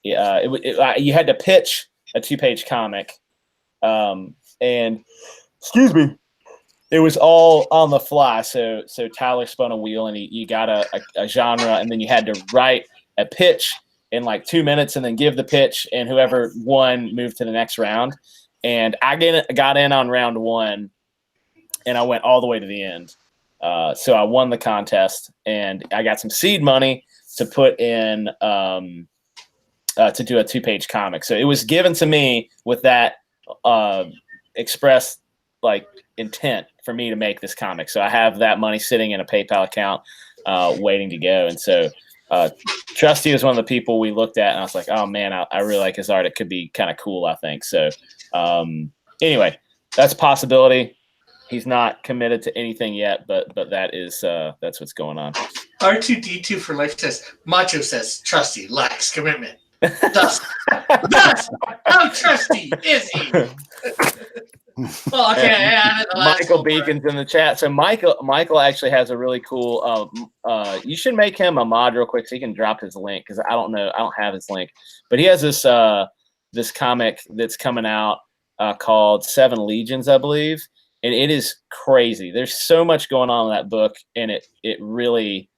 Speaker 2: You had to pitch a 2-page comic, and excuse me, it was all on the fly. So Tyler spun a wheel, and you got a genre, and then you had to write a pitch in like 2 minutes and then give the pitch, and whoever won moved to the next round. And I got in on round 1, and I went all the way to the end. So I won the contest, and I got some seed money to put in to do a 2-page comic. So it was given to me with that express like intent for me to make this comic. So I have that money sitting in a PayPal account waiting to go. And so Trusty was one of the people we looked at, and I was like, oh man, I really like his art. It could be kind of cool, I think. So anyway, that's a possibility. He's not committed to anything yet, but that's what's going on.
Speaker 3: R2D2 for life says, Macho says, Trusty lacks commitment. Thus, how trusty is he? Well, okay,
Speaker 2: Michael Beacon's in the chat. So Michael actually has a really cool. You should make him a mod real quick so he can drop his link, because I don't have his link, but he has this comic that's coming out called 7 Legions, I believe, and it is crazy. There's so much going on in that book, and it really,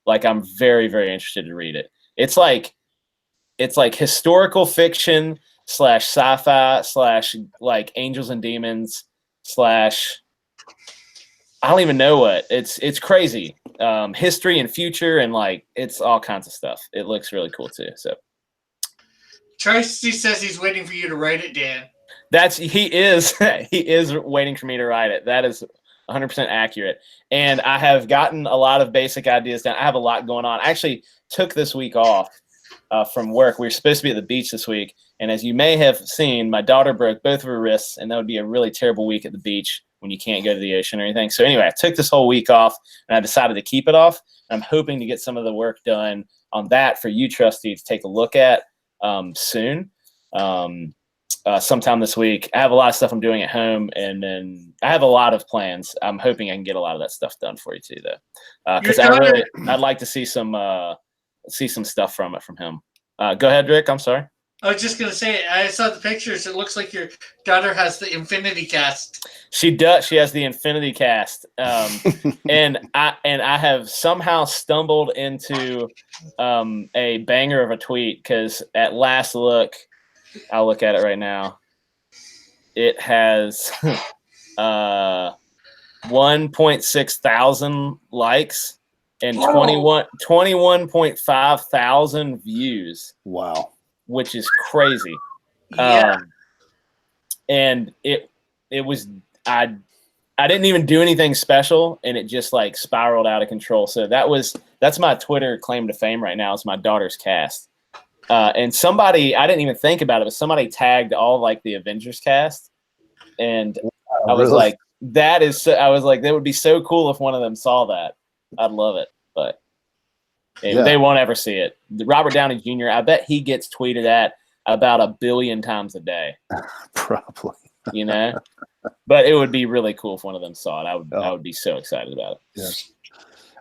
Speaker 2: like, I'm very, very interested to read it. It's like historical fiction / sci-fi / like Angels and Demons / I don't even know what it's crazy. History and future and like it's all kinds of stuff. It looks really cool too. So
Speaker 3: Tracy says he's waiting for you to write it, Dan.
Speaker 2: he is waiting for me to write it. That is 100% accurate. And I have gotten a lot of basic ideas down. I have a lot going on. I actually took this week off from work. We were supposed to be at the beach this week. And as you may have seen, my daughter broke both of her wrists, and that would be a really terrible week at the beach when you can't go to the ocean or anything. So anyway, I took this whole week off, and I decided to keep it off. I'm hoping to get some of the work done on that for you, Trusty, to take a look at soon. Sometime this week. I have a lot of stuff I'm doing at home, and then I have a lot of plans. I'm hoping I can get a lot of that stuff done for you too, though, because I'd like to see some stuff from him. Go ahead, Rick. I'm sorry.
Speaker 3: I was just gonna say, I saw the pictures. It looks like your daughter has the Infinity Cast.
Speaker 2: She does. She has the Infinity Cast, and I have somehow stumbled into a banger of a tweet because at last look, I'll look at it right now. It has 1.6 thousand likes and 21.5 thousand views.
Speaker 1: Wow.
Speaker 2: Which is crazy.
Speaker 3: Yeah.
Speaker 2: And it was I didn't even do anything special, and it just like spiraled out of control. So that's my Twitter claim to fame right now. It's my daughter's cast. And somebody, I didn't even think about it, but somebody tagged all like the Avengers cast. And I was like, that would be so cool if one of them saw that. I'd love it. But they won't ever see it. Robert Downey Jr., I bet he gets tweeted at about 1 billion times a day.
Speaker 1: Probably.
Speaker 2: You know? But it would be really cool if one of them saw it. I would be so excited about it.
Speaker 1: Yeah.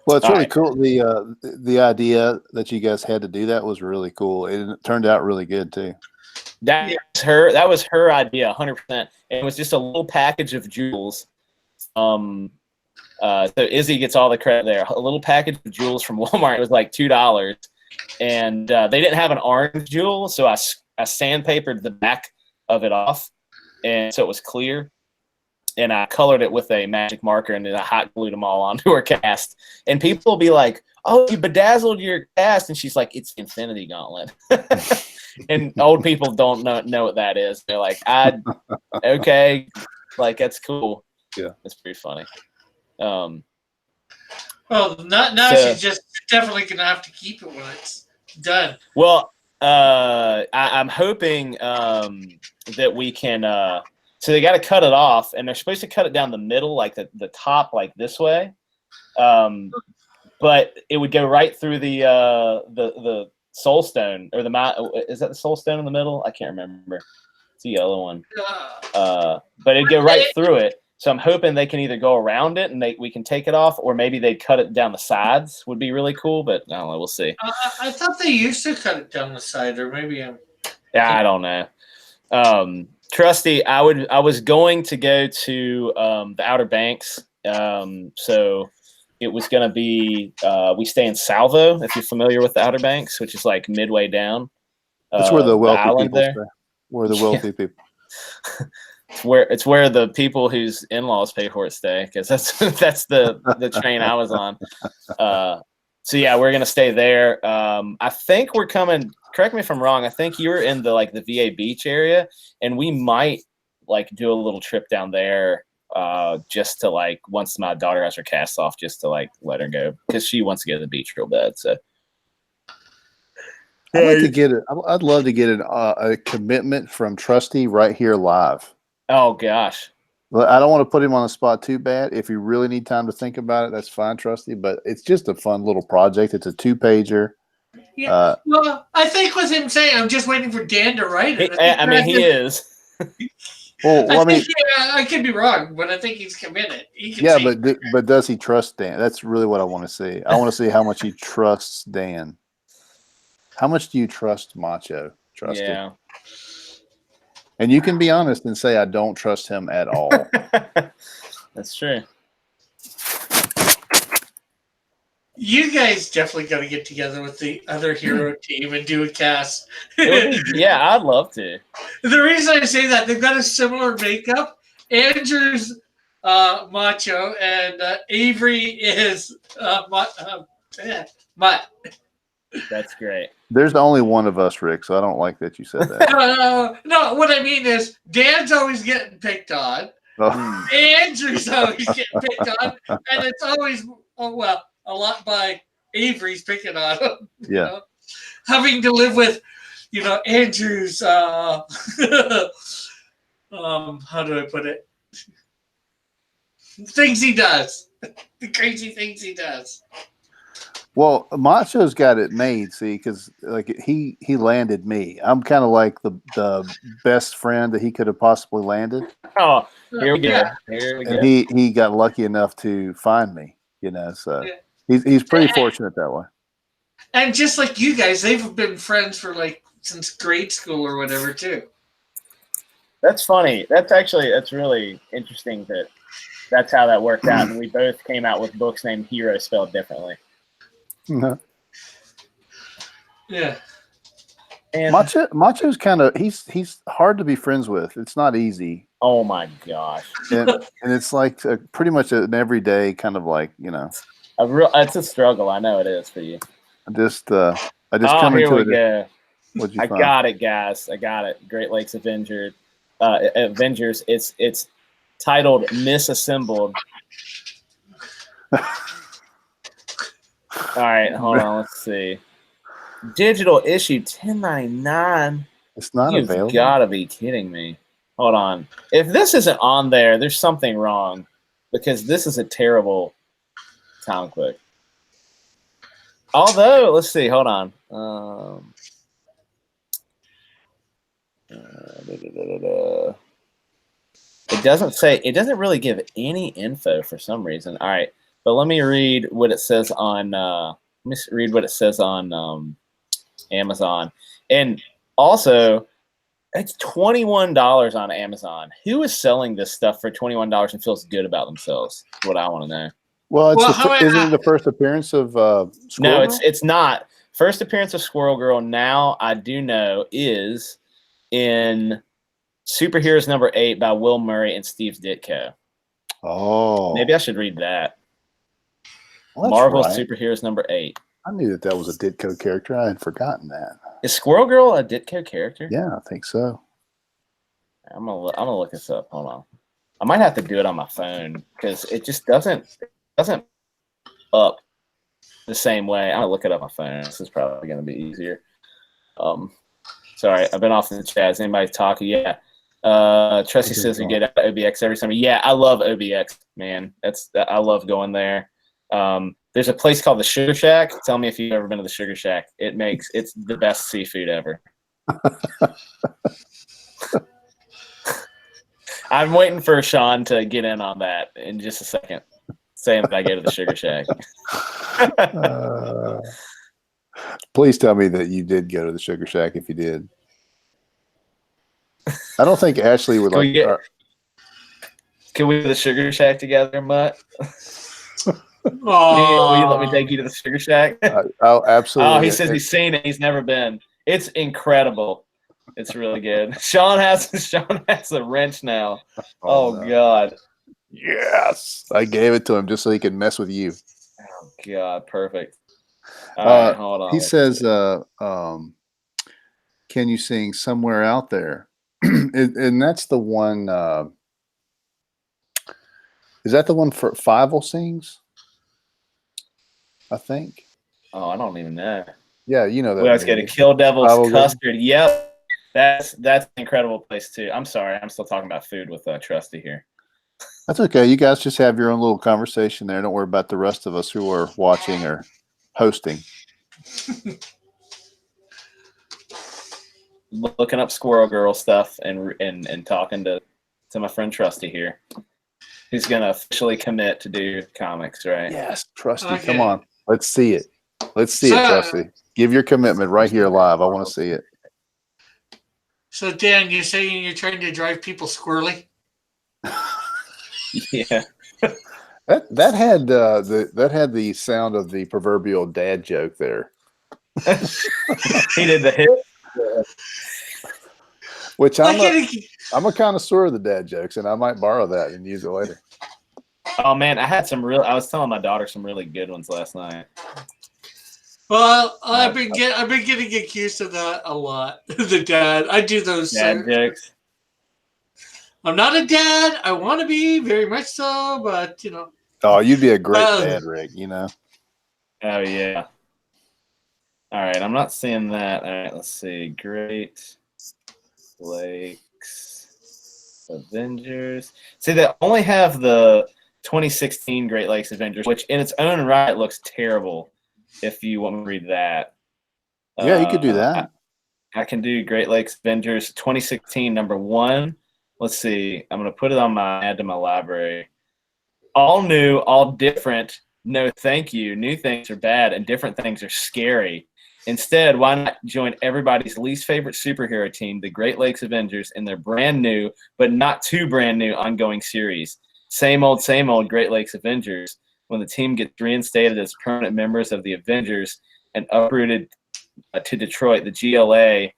Speaker 1: Well, it's really cool. The idea that you guys had to do that was really cool. It turned out really good too.
Speaker 2: That was her idea, 100%. And it was just a little package of jewels. So Izzy gets all the credit there. A little package of jewels from Walmart. It was like $2, and they didn't have an orange jewel, so I sandpapered the back of it off, and so it was clear. And I colored it with a magic marker, and then I hot glued them all onto her cast. And people will be like, "Oh, you bedazzled your cast," and she's like, "It's the Infinity Gauntlet." And old people don't know what that is. They're like, okay, like that's cool.
Speaker 1: Yeah,
Speaker 2: it's pretty funny.
Speaker 3: Well, now she's just definitely gonna have to keep it when it's done.
Speaker 2: Well, I'm hoping that we can. So they got to cut it off, and they're supposed to cut it down the middle, like the top, like this way. But it would go right through the soul stone, or is that the soul stone in the middle? I can't remember. It's a yellow one. But it'd go right through it. So I'm hoping they can either go around it and we can take it off, or maybe they'd cut it down the sides. Would be really cool, but I don't know. We'll see.
Speaker 3: I thought they used to cut it down the side, or maybe
Speaker 2: I don't know. Trusty, I was going to go to the Outer Banks. So it was going to be we stay in Salvo, if you're familiar with the Outer Banks, which is like midway down.
Speaker 1: That's where the wealthy people
Speaker 2: stay.
Speaker 1: Where the wealthy people.
Speaker 2: It's where the people whose in-laws pay for it stay, because that's the train I was on. So yeah, we're gonna stay there. I think we're coming. Correct me if I'm wrong. I think you're in the VA Beach area, and we might do a little trip down there, just to once my daughter has her cast off, just to let her go, because she wants to go to the beach real bad. So
Speaker 1: I'd love to get a commitment from Trusty right here live.
Speaker 2: Oh gosh.
Speaker 1: Well, I don't want to put him on the spot too bad. If you really need time to think about it, that's fine, Trusty. But it's just a fun little project. It's a 2-pager.
Speaker 3: Yeah. Well, I think with him saying, I'm just waiting for Dan to write it.
Speaker 2: I mean, he is.
Speaker 3: I could be wrong, but I think he's committed.
Speaker 1: But does he trust Dan? That's really what I want to see. I want to see how much he trusts Dan. How much do you trust Macho? Trust him. And you can be honest and say, I don't trust him at all.
Speaker 2: That's true.
Speaker 3: You guys definitely got to get together with the other hero team and do a cast.
Speaker 2: Yeah, I'd love to.
Speaker 3: The reason I say that, they've got a similar makeup. Andrew's Macho, and Avery is Mutt.
Speaker 2: That's great.
Speaker 1: There's only one of us, Rick, so I don't like that you said that.
Speaker 3: No, what I mean is Dan's always getting picked on.
Speaker 1: Oh.
Speaker 3: Andrew's always getting picked on, and it's always a lot by Avery's picking on him.
Speaker 1: Yeah,
Speaker 3: you know? Having to live with, Andrew's. How do I put it? Things he does, the crazy things he does.
Speaker 1: Well, Macho's got it made, see, because like he landed me. I'm kind of like the best friend that he could have possibly landed.
Speaker 2: Oh, here we go. Here we go.
Speaker 1: And he got lucky enough to find me, so he's pretty fortunate that way.
Speaker 3: And just like you guys, they've been friends for since grade school or whatever too.
Speaker 2: That's funny. That's really interesting that's how that worked out. And we both came out with books named Hero spelled differently.
Speaker 1: Uh-huh.
Speaker 3: Yeah.
Speaker 2: And
Speaker 1: Macho's kind of he's hard to be friends with. It's not easy.
Speaker 2: Oh my gosh.
Speaker 1: And it's like pretty much an everyday kind of like,
Speaker 2: it's a struggle. I know it is for you.
Speaker 1: I just come
Speaker 2: here
Speaker 1: into
Speaker 2: we
Speaker 1: it.
Speaker 2: go.
Speaker 1: What'd you find?
Speaker 2: Got it, guys. I got it. Great Lakes Avengers. It's titled Misassembled. All right, hold on. Let's see. Digital issue 1099.
Speaker 1: It's not available.
Speaker 2: You've got to be kidding me. Hold on. If this isn't on there, there's something wrong, because this is a terrible comic book. Although, let's see. Hold on. It doesn't say. It doesn't really give any info for some reason. All right. But let me read what it says on. Amazon, and also it's $21 on Amazon. Who is selling this stuff for $21 and feels good about themselves? That's what I want to know.
Speaker 1: Well, isn't it the first appearance of Sqirrel?
Speaker 2: No, it's not. First appearance of Squirrel Girl. Now I do know is in Superheroes number 8 by Will Murray and Steve Ditko.
Speaker 1: Oh,
Speaker 2: maybe I should read that.
Speaker 1: Well,
Speaker 2: Marvel
Speaker 1: right.
Speaker 2: Superheroes number 8.
Speaker 1: I knew that was a Ditko character. I had forgotten that.
Speaker 2: Is Squirrel Girl a Ditko character?
Speaker 1: Yeah, I think so.
Speaker 2: I'm gonna look this up. Hold on. I might have to do it on my phone because it just doesn't up the same way. I'm gonna look it up on my phone. This is probably gonna be easier. Sorry, I've been off the chat. Is anybody talking? Yeah. Trusty says we get out OBX every summer. Yeah, I love OBX, man. I love going there. There's a place called the Sugar Shack. Tell me if you've ever been to the Sugar Shack. It's the best seafood ever. I'm waiting for Sean to get in on that in just a second, saying that I go to the Sugar Shack.
Speaker 1: Please tell me that you did go to the Sugar Shack if you did. I don't think Ashley would like.
Speaker 2: Can we go to the Sugar Shack together, Mutt?
Speaker 3: Oh,
Speaker 2: will you let me take you to the Sugar Shack?
Speaker 1: Oh, absolutely.
Speaker 2: Oh, he says he's seen it. He's never been. It's incredible. It's really good. Sean has a wrench now. Oh no. God.
Speaker 1: Yes, I gave it to him just so he could mess with you.
Speaker 2: Oh God, perfect. All right, hold on.
Speaker 1: He says, "Can you sing Somewhere Out There?" and that's the one. Is that the one for Fievel sings? I think.
Speaker 2: Oh, I don't even know.
Speaker 1: Yeah, you know that.
Speaker 2: We always get a Kill Devil's Custard. Yep, that's an incredible place too. I'm sorry, I'm still talking about food with Trusty here.
Speaker 1: That's okay. You guys just have your own little conversation there. Don't worry about the rest of us who are watching or hosting.
Speaker 2: Looking up Squirrel Girl stuff and talking to my friend Trusty here. He's gonna officially commit to do comics, right?
Speaker 1: Yes, Trusty, okay. Come on. Let's see it. Let's see it, Trusty. Give your commitment right here live. I want to see it.
Speaker 3: So, Dan, you're saying you're trying to drive people squirrely?
Speaker 2: Yeah.
Speaker 1: That had the sound of the proverbial dad joke there.
Speaker 2: He did the hit.
Speaker 1: Which I'm a connoisseur of the dad jokes, and I might borrow that and use it later.
Speaker 2: Oh man, I was telling my daughter some really good ones last night.
Speaker 3: Well, I've been getting accused of that a lot. The dad, I do those
Speaker 2: dad jokes.
Speaker 3: I'm not a dad. I want to be very much so, but you know.
Speaker 1: Oh, you'd be a great dad, Rick. You know.
Speaker 2: Oh yeah. All right, I'm not seeing that. All right, let's see. Great Lakes Avengers. See, they only have the 2016 Great Lakes Avengers, which in its own right looks terrible. If you want me to read that,
Speaker 1: yeah, you could do that.
Speaker 2: I can do Great Lakes Avengers 2016 #1. Let's see. I'm gonna put it on my add to my library. All new, all different. No, thank you. New things are bad, and different things are scary. Instead, why not join everybody's least favorite superhero team, the Great Lakes Avengers, in their brand new, but not too brand new, ongoing series? Same old Great Lakes Avengers. When the team gets reinstated as permanent members of the Avengers and uprooted to Detroit, the GLA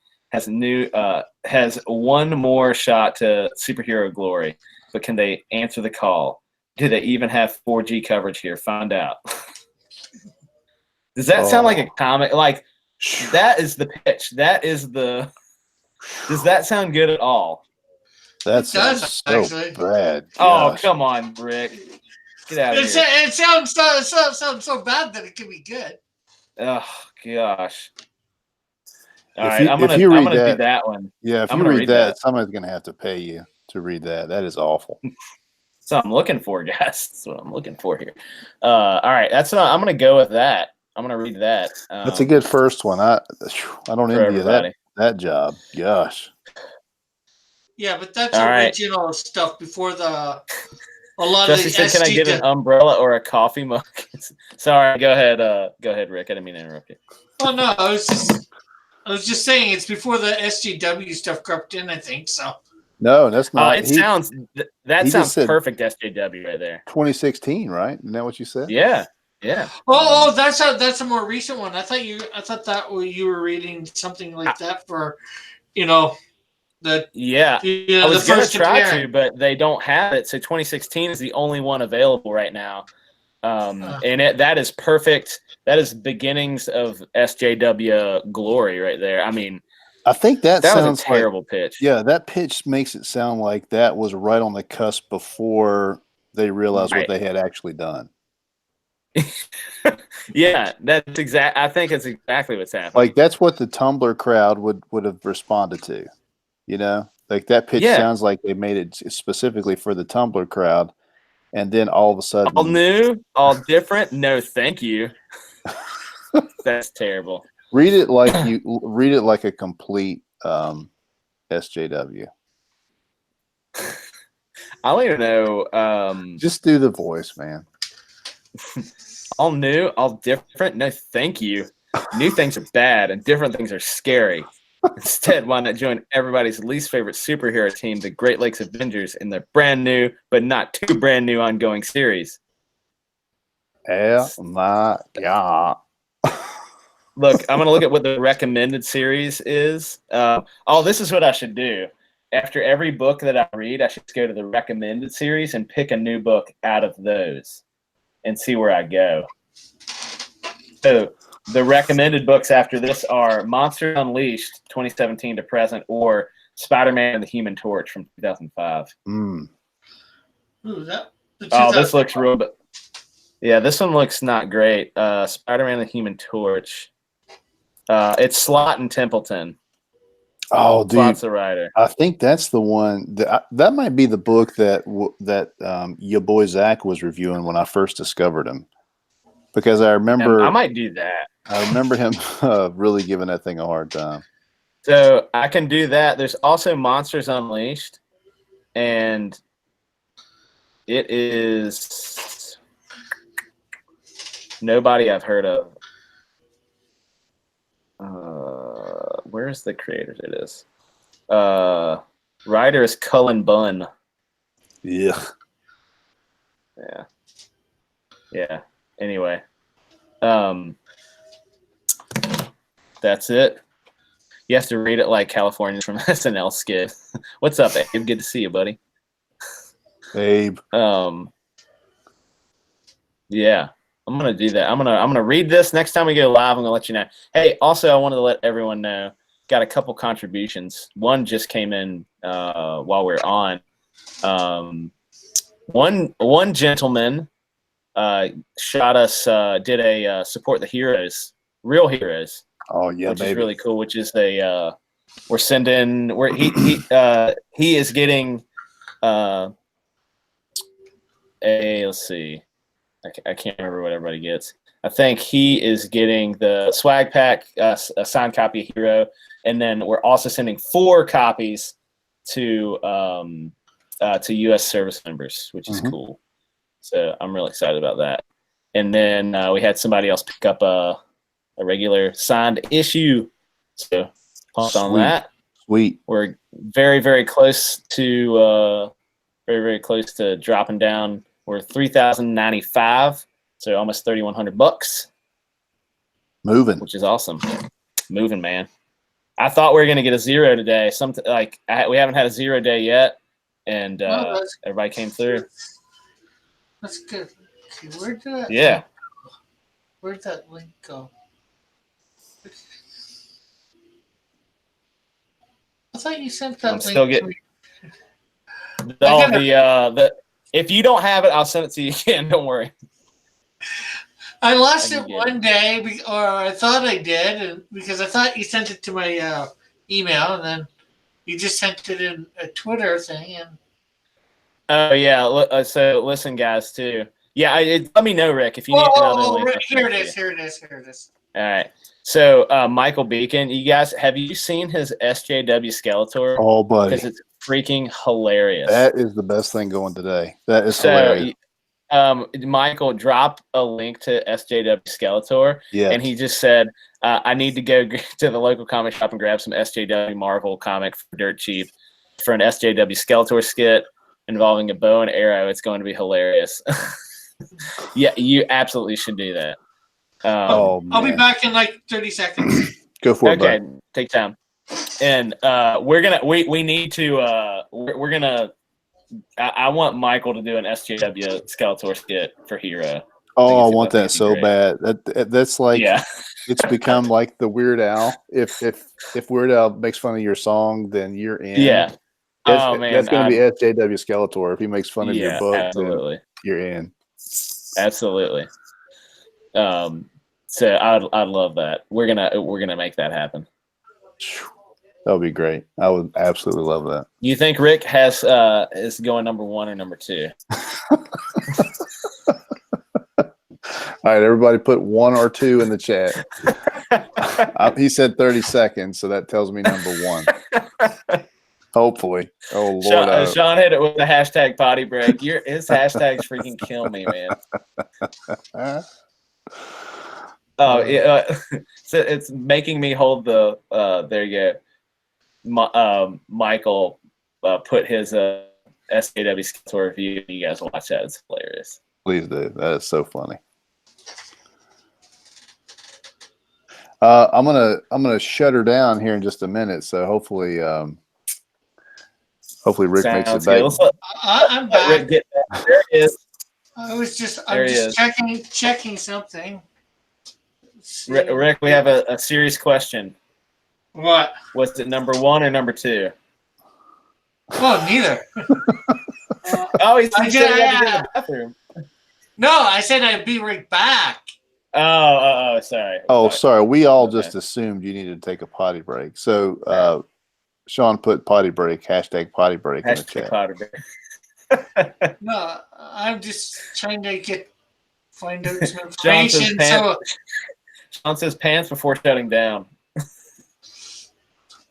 Speaker 2: has one more shot to superhero glory. But can they answer the call? Do they even have 4G coverage here? Find out. Does that sound like a comic? Like, that is the pitch. Does that sound good at all?
Speaker 1: That sounds so bad. Gosh.
Speaker 2: Oh, come on, Rick. Get out of here.
Speaker 3: It sounds so bad that it can be good.
Speaker 2: Oh, gosh. All right, I'm gonna do that one.
Speaker 1: Yeah, if you read that, somebody's going to have to pay you to read that. That is awful.
Speaker 2: That's what I'm looking for, guys. That's what I'm looking for here. All right, I'm going to go with that. I'm going to read that.
Speaker 1: That's a good first one. I don't envy you that job. Gosh.
Speaker 3: Yeah, but that's original stuff before a lot
Speaker 2: Jesse
Speaker 3: of the
Speaker 2: said, "Can I get an umbrella or a coffee mug?" Sorry, go ahead, Rick. I didn't mean to interrupt you.
Speaker 3: Oh no, I was just saying it's before the SJW stuff crept in. I think so.
Speaker 1: No, that's not.
Speaker 2: Sounds perfect. SJW right there.
Speaker 1: 2016, right? Isn't that what you said?
Speaker 2: Yeah. Yeah.
Speaker 3: Oh, that's a more recent one. I thought that you were reading something like that for, I
Speaker 2: was going to try to, but they don't have it. So 2016 is the only one available right now, and that is perfect. That is beginnings of SJW glory right there. I mean,
Speaker 1: I think that sounds
Speaker 2: was a terrible pitch.
Speaker 1: Yeah, that pitch makes it sound like that was right on the cusp before they realized what they had actually done.
Speaker 2: Yeah, that's exact. I think it's exactly what's happening.
Speaker 1: Like that's what the Tumblr crowd would have responded to. Like that pitch sounds like they made it specifically for the Tumblr crowd, and then all of a sudden,
Speaker 2: all new, all different. No, thank you. That's terrible.
Speaker 1: Read it like a complete SJW.
Speaker 2: I don't even know.
Speaker 1: Just do the voice, man.
Speaker 2: All new, all different. No, thank you. New things are bad, and different things are scary. Instead, why not join everybody's least favorite superhero team, the Great Lakes Avengers, in their brand new, but not too brand new, ongoing series?
Speaker 1: Oh my God.
Speaker 2: Look, I'm going to look at what the recommended series is. This is what I should do. After every book that I read, I should go to the recommended series and pick a new book out of those and see where I go. So the recommended books after this are Monsters Unleashed, 2017 to present, or Spider-Man and the Human Torch from 2005.
Speaker 3: Ooh,
Speaker 2: this looks real, but yeah, this one looks not great. Spider-Man and the Human Torch. It's Slott and Templeton.
Speaker 1: Oh, dude,
Speaker 2: Slott's the writer.
Speaker 1: I think that's the one that might be the book that your boy Zach was reviewing when I first discovered him, because I remember
Speaker 2: I might do that.
Speaker 1: I remember him really giving that thing a hard time.
Speaker 2: So I can do that. There's also Monsters Unleashed, and it is nobody I've heard of. Where's the creators? It is. Writer is Cullen Bunn.
Speaker 1: Yeah.
Speaker 2: Yeah. Yeah. Anyway. That's it. You have to read it like Californians from SNL skit. What's up, Abe? Good to see you, buddy.
Speaker 1: Abe.
Speaker 2: Yeah, I'm gonna do that. I'm gonna read this next time we go live. I'm gonna let you know. Hey, also, I wanted to let everyone know. Got a couple contributions. One just came in while we're on. One gentleman shot us. Did a support the heroes, real heroes.
Speaker 1: Oh yeah,
Speaker 2: which
Speaker 1: baby.
Speaker 2: is really cool. Which is we're sending. He is getting let's see. I can't remember what everybody gets. I think he is getting the swag pack, a signed copy of Hero, and then we're also sending 4 copies to U.S. service members, which is cool. So I'm really excited about that. And then we had somebody else pick up a regular signed issue. So pumped on that.
Speaker 1: Sweet.
Speaker 2: We're very, very close to dropping down. We're 3,095, so almost $3,100.
Speaker 1: Moving,
Speaker 2: which is awesome. Moving, man. I thought we were gonna get a 0 today. Something like we haven't had a 0 day yet, and everybody came through.
Speaker 3: That's good. Okay, where'd that?
Speaker 2: Yeah.
Speaker 3: Where'd that link go? I thought you sent that
Speaker 2: I'm
Speaker 3: link.
Speaker 2: still getting.
Speaker 3: To me.
Speaker 2: If you don't have it, I'll send it to you again. Don't worry.
Speaker 3: I lost it one day, or I thought I did, because I thought you sent it to my email, and then you just sent it in a Twitter thing. And
Speaker 2: oh yeah, so listen, guys, too. Yeah, let me know, Rick, if you need another link.
Speaker 3: Here it is.
Speaker 2: All right. So Michael Beacon, you guys, have you seen his SJW Skeletor?
Speaker 1: Oh, buddy,
Speaker 2: because it's freaking hilarious.
Speaker 1: That is the best thing going today. That is hilarious.
Speaker 2: Michael dropped a link to SJW Skeletor, and he just said, I need to go to the local comic shop and grab some SJW Marvel comic for dirt cheap for an SJW Skeletor skit involving a bow and arrow. It's going to be hilarious. Yeah, you absolutely should do that.
Speaker 3: I'll be back in like 30 seconds.
Speaker 1: Go for it.
Speaker 2: Okay, take time. And we need to I want Michael to do an SJW Skeletor skit for Hero.
Speaker 1: Oh, I want that so bad. That's like, it's become like the Weird Al. If Weird Al makes fun of your song, then you're in.
Speaker 2: Yeah.
Speaker 1: That's going to be SJW Skeletor. If he makes fun of your book,
Speaker 2: absolutely,
Speaker 1: then you're in.
Speaker 2: Absolutely. So I'd love that. We're gonna make that happen.
Speaker 1: That would be great. I would absolutely love that.
Speaker 2: You think Rick is going number 1 or number 2?
Speaker 1: All right, everybody put 1 or 2 in the chat. He said 30 seconds, so that tells me number 1. Hopefully. Oh, Lord.
Speaker 2: Sean hit it with the hashtag potty break. His hashtags freaking kill me, man. Oh, yeah. So it's making me hold the there you go. Michael put his SAW Skeletor review. You guys watch that. It's hilarious.
Speaker 1: Please do. That is so funny. I'm gonna shut her down here in just a minute. So hopefully Rick makes it back.
Speaker 3: I'm back.
Speaker 2: Rick, get back. There he is.
Speaker 3: I'm just checking something.
Speaker 2: Rick, we have a serious question.
Speaker 3: What?
Speaker 2: Was it number 1 or number 2?
Speaker 3: Well, neither.
Speaker 2: He said you had to go to the bathroom.
Speaker 3: No, I said I'd be right back.
Speaker 2: Oh, sorry.
Speaker 1: Oh, sorry. We all just assumed you needed to take a potty break. So Sean put potty break, hashtag potty break in the chat.
Speaker 2: Potty break.
Speaker 3: No, I'm just trying to find out some information.
Speaker 2: Sean says pants before shutting down.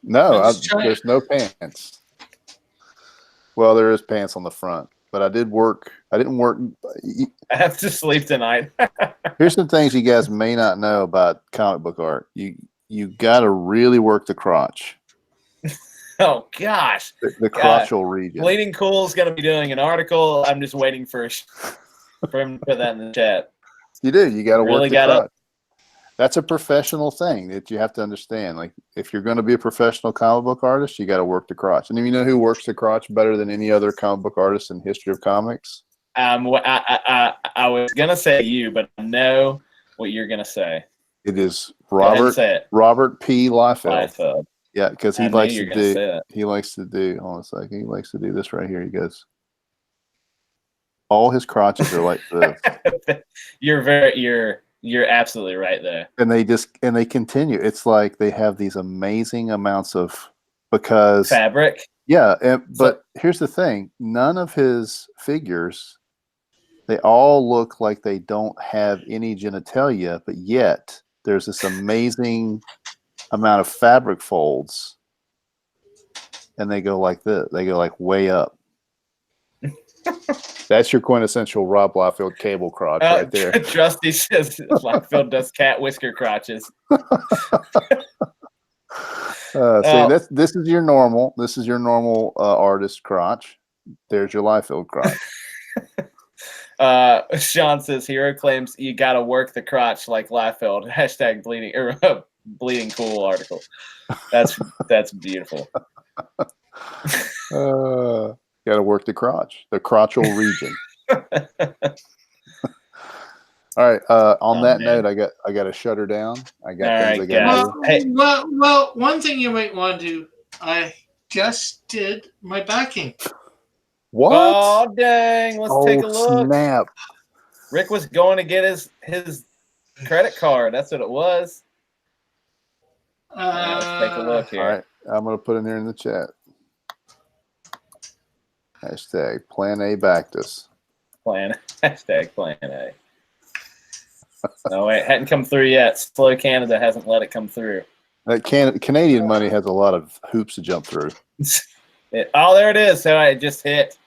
Speaker 1: No, there's no pants. Well, there is pants on the front, but I didn't work.
Speaker 2: I have to sleep tonight.
Speaker 1: Here's some things you guys may not know about comic book art. You got to really work the crotch.
Speaker 2: Oh gosh,
Speaker 1: the crotchal region.
Speaker 2: Bleeding Cool is going to be doing an article. I'm just waiting for him to put that in the chat.
Speaker 1: You do. You got to work the crotch. That's a professional thing that you have to understand. Like, if you're going to be a professional comic book artist, you got to work the crotch. And you know who works the crotch better than any other comic book artist in the history of comics?
Speaker 2: I was gonna say you, but I know what you're gonna say.
Speaker 1: It is
Speaker 2: Robert
Speaker 1: P. Liefeld.
Speaker 2: Liefeld.
Speaker 1: Yeah, because he likes to do. He likes to do. Hold on a second. He likes to do this right here. He goes. All his crotches are like this.
Speaker 2: You're absolutely right there.
Speaker 1: And they continue. It's like they have these amazing amounts of
Speaker 2: fabric.
Speaker 1: Yeah, but here's the thing: none of his figures, they all look like they don't have any genitalia, but yet there's this amazing amount of fabric folds, and they go like this. They go like way up. That's your quintessential Rob Liefeld cable crotch right there.
Speaker 2: Trusty says Liefeld does cat whisker crotches.
Speaker 1: This is your normal. This is your normal artist crotch. There's your Liefeld crotch.
Speaker 2: Sean says Hero claims you got to work the crotch like Liefeld. Hashtag bleeding cool article. That's beautiful.
Speaker 1: Got to work the crotch, the crotchal region. All right. On that note, I got to shut her down. I got things I got to do.
Speaker 3: Well, one thing you might want to do. I just did my backing.
Speaker 1: What?
Speaker 2: Oh dang! Let's take a look.
Speaker 1: Snap!
Speaker 2: Rick was going to get his credit card. That's what it was. Let's take a look here.
Speaker 1: All right, I'm gonna put in there in the chat. Hashtag Plan A backed us.
Speaker 2: Hashtag Plan A. No, wait, hadn't come through yet. Slow Canada hasn't let it come through.
Speaker 1: That Canadian money has a lot of hoops to jump through.
Speaker 2: There it is. So it just hit.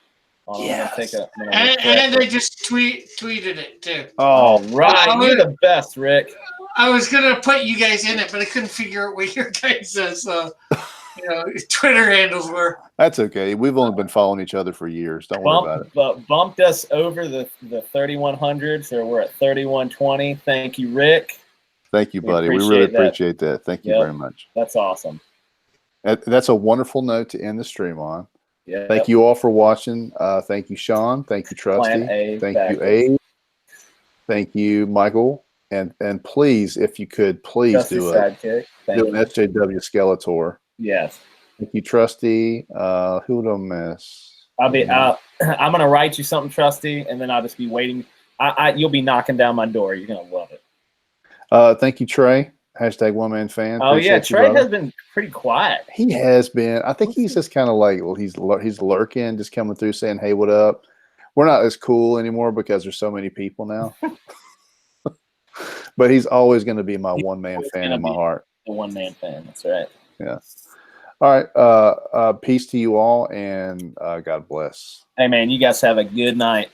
Speaker 3: Yes. And they just tweeted it too.
Speaker 2: Oh, right. You're the best, Rick.
Speaker 3: I was going to put you guys in it, but I couldn't figure out what your guys' Twitter handles were.
Speaker 1: That's okay. We've only been following each other for years. Don't worry about it.
Speaker 2: Bumped us over the 3,100, so we're at 3,120. Thank you, Rick.
Speaker 1: Thank you, buddy. We really appreciate that. Thank you very much.
Speaker 2: That's awesome.
Speaker 1: That's a wonderful note to end the stream on.
Speaker 2: Yeah.
Speaker 1: Thank you all for watching. Thank you, Sean. Thank you, Trusty. Thank you, Abe. Thank you, Michael. And please, if you could, please do an SJW Skeletor.
Speaker 2: Yes.
Speaker 1: Thank you, Trusty. Who would I miss?
Speaker 2: I'm gonna write you something, Trusty, and then I'll just be waiting. You'll be knocking down my door. You're gonna love it.
Speaker 1: Thank you, Trey. Hashtag One Man Fan.
Speaker 2: Oh yeah, Trey has been pretty quiet.
Speaker 1: He has been. I think he's just kind of like, he's lurking, just coming through, saying, "Hey, what up?" We're not as cool anymore because there's so many people now. But he's always going to be my one man fan in my heart.
Speaker 2: The one man fan. That's right.
Speaker 1: Yeah. All right. Peace to you all, and God bless.
Speaker 2: Hey man, you guys have a good night.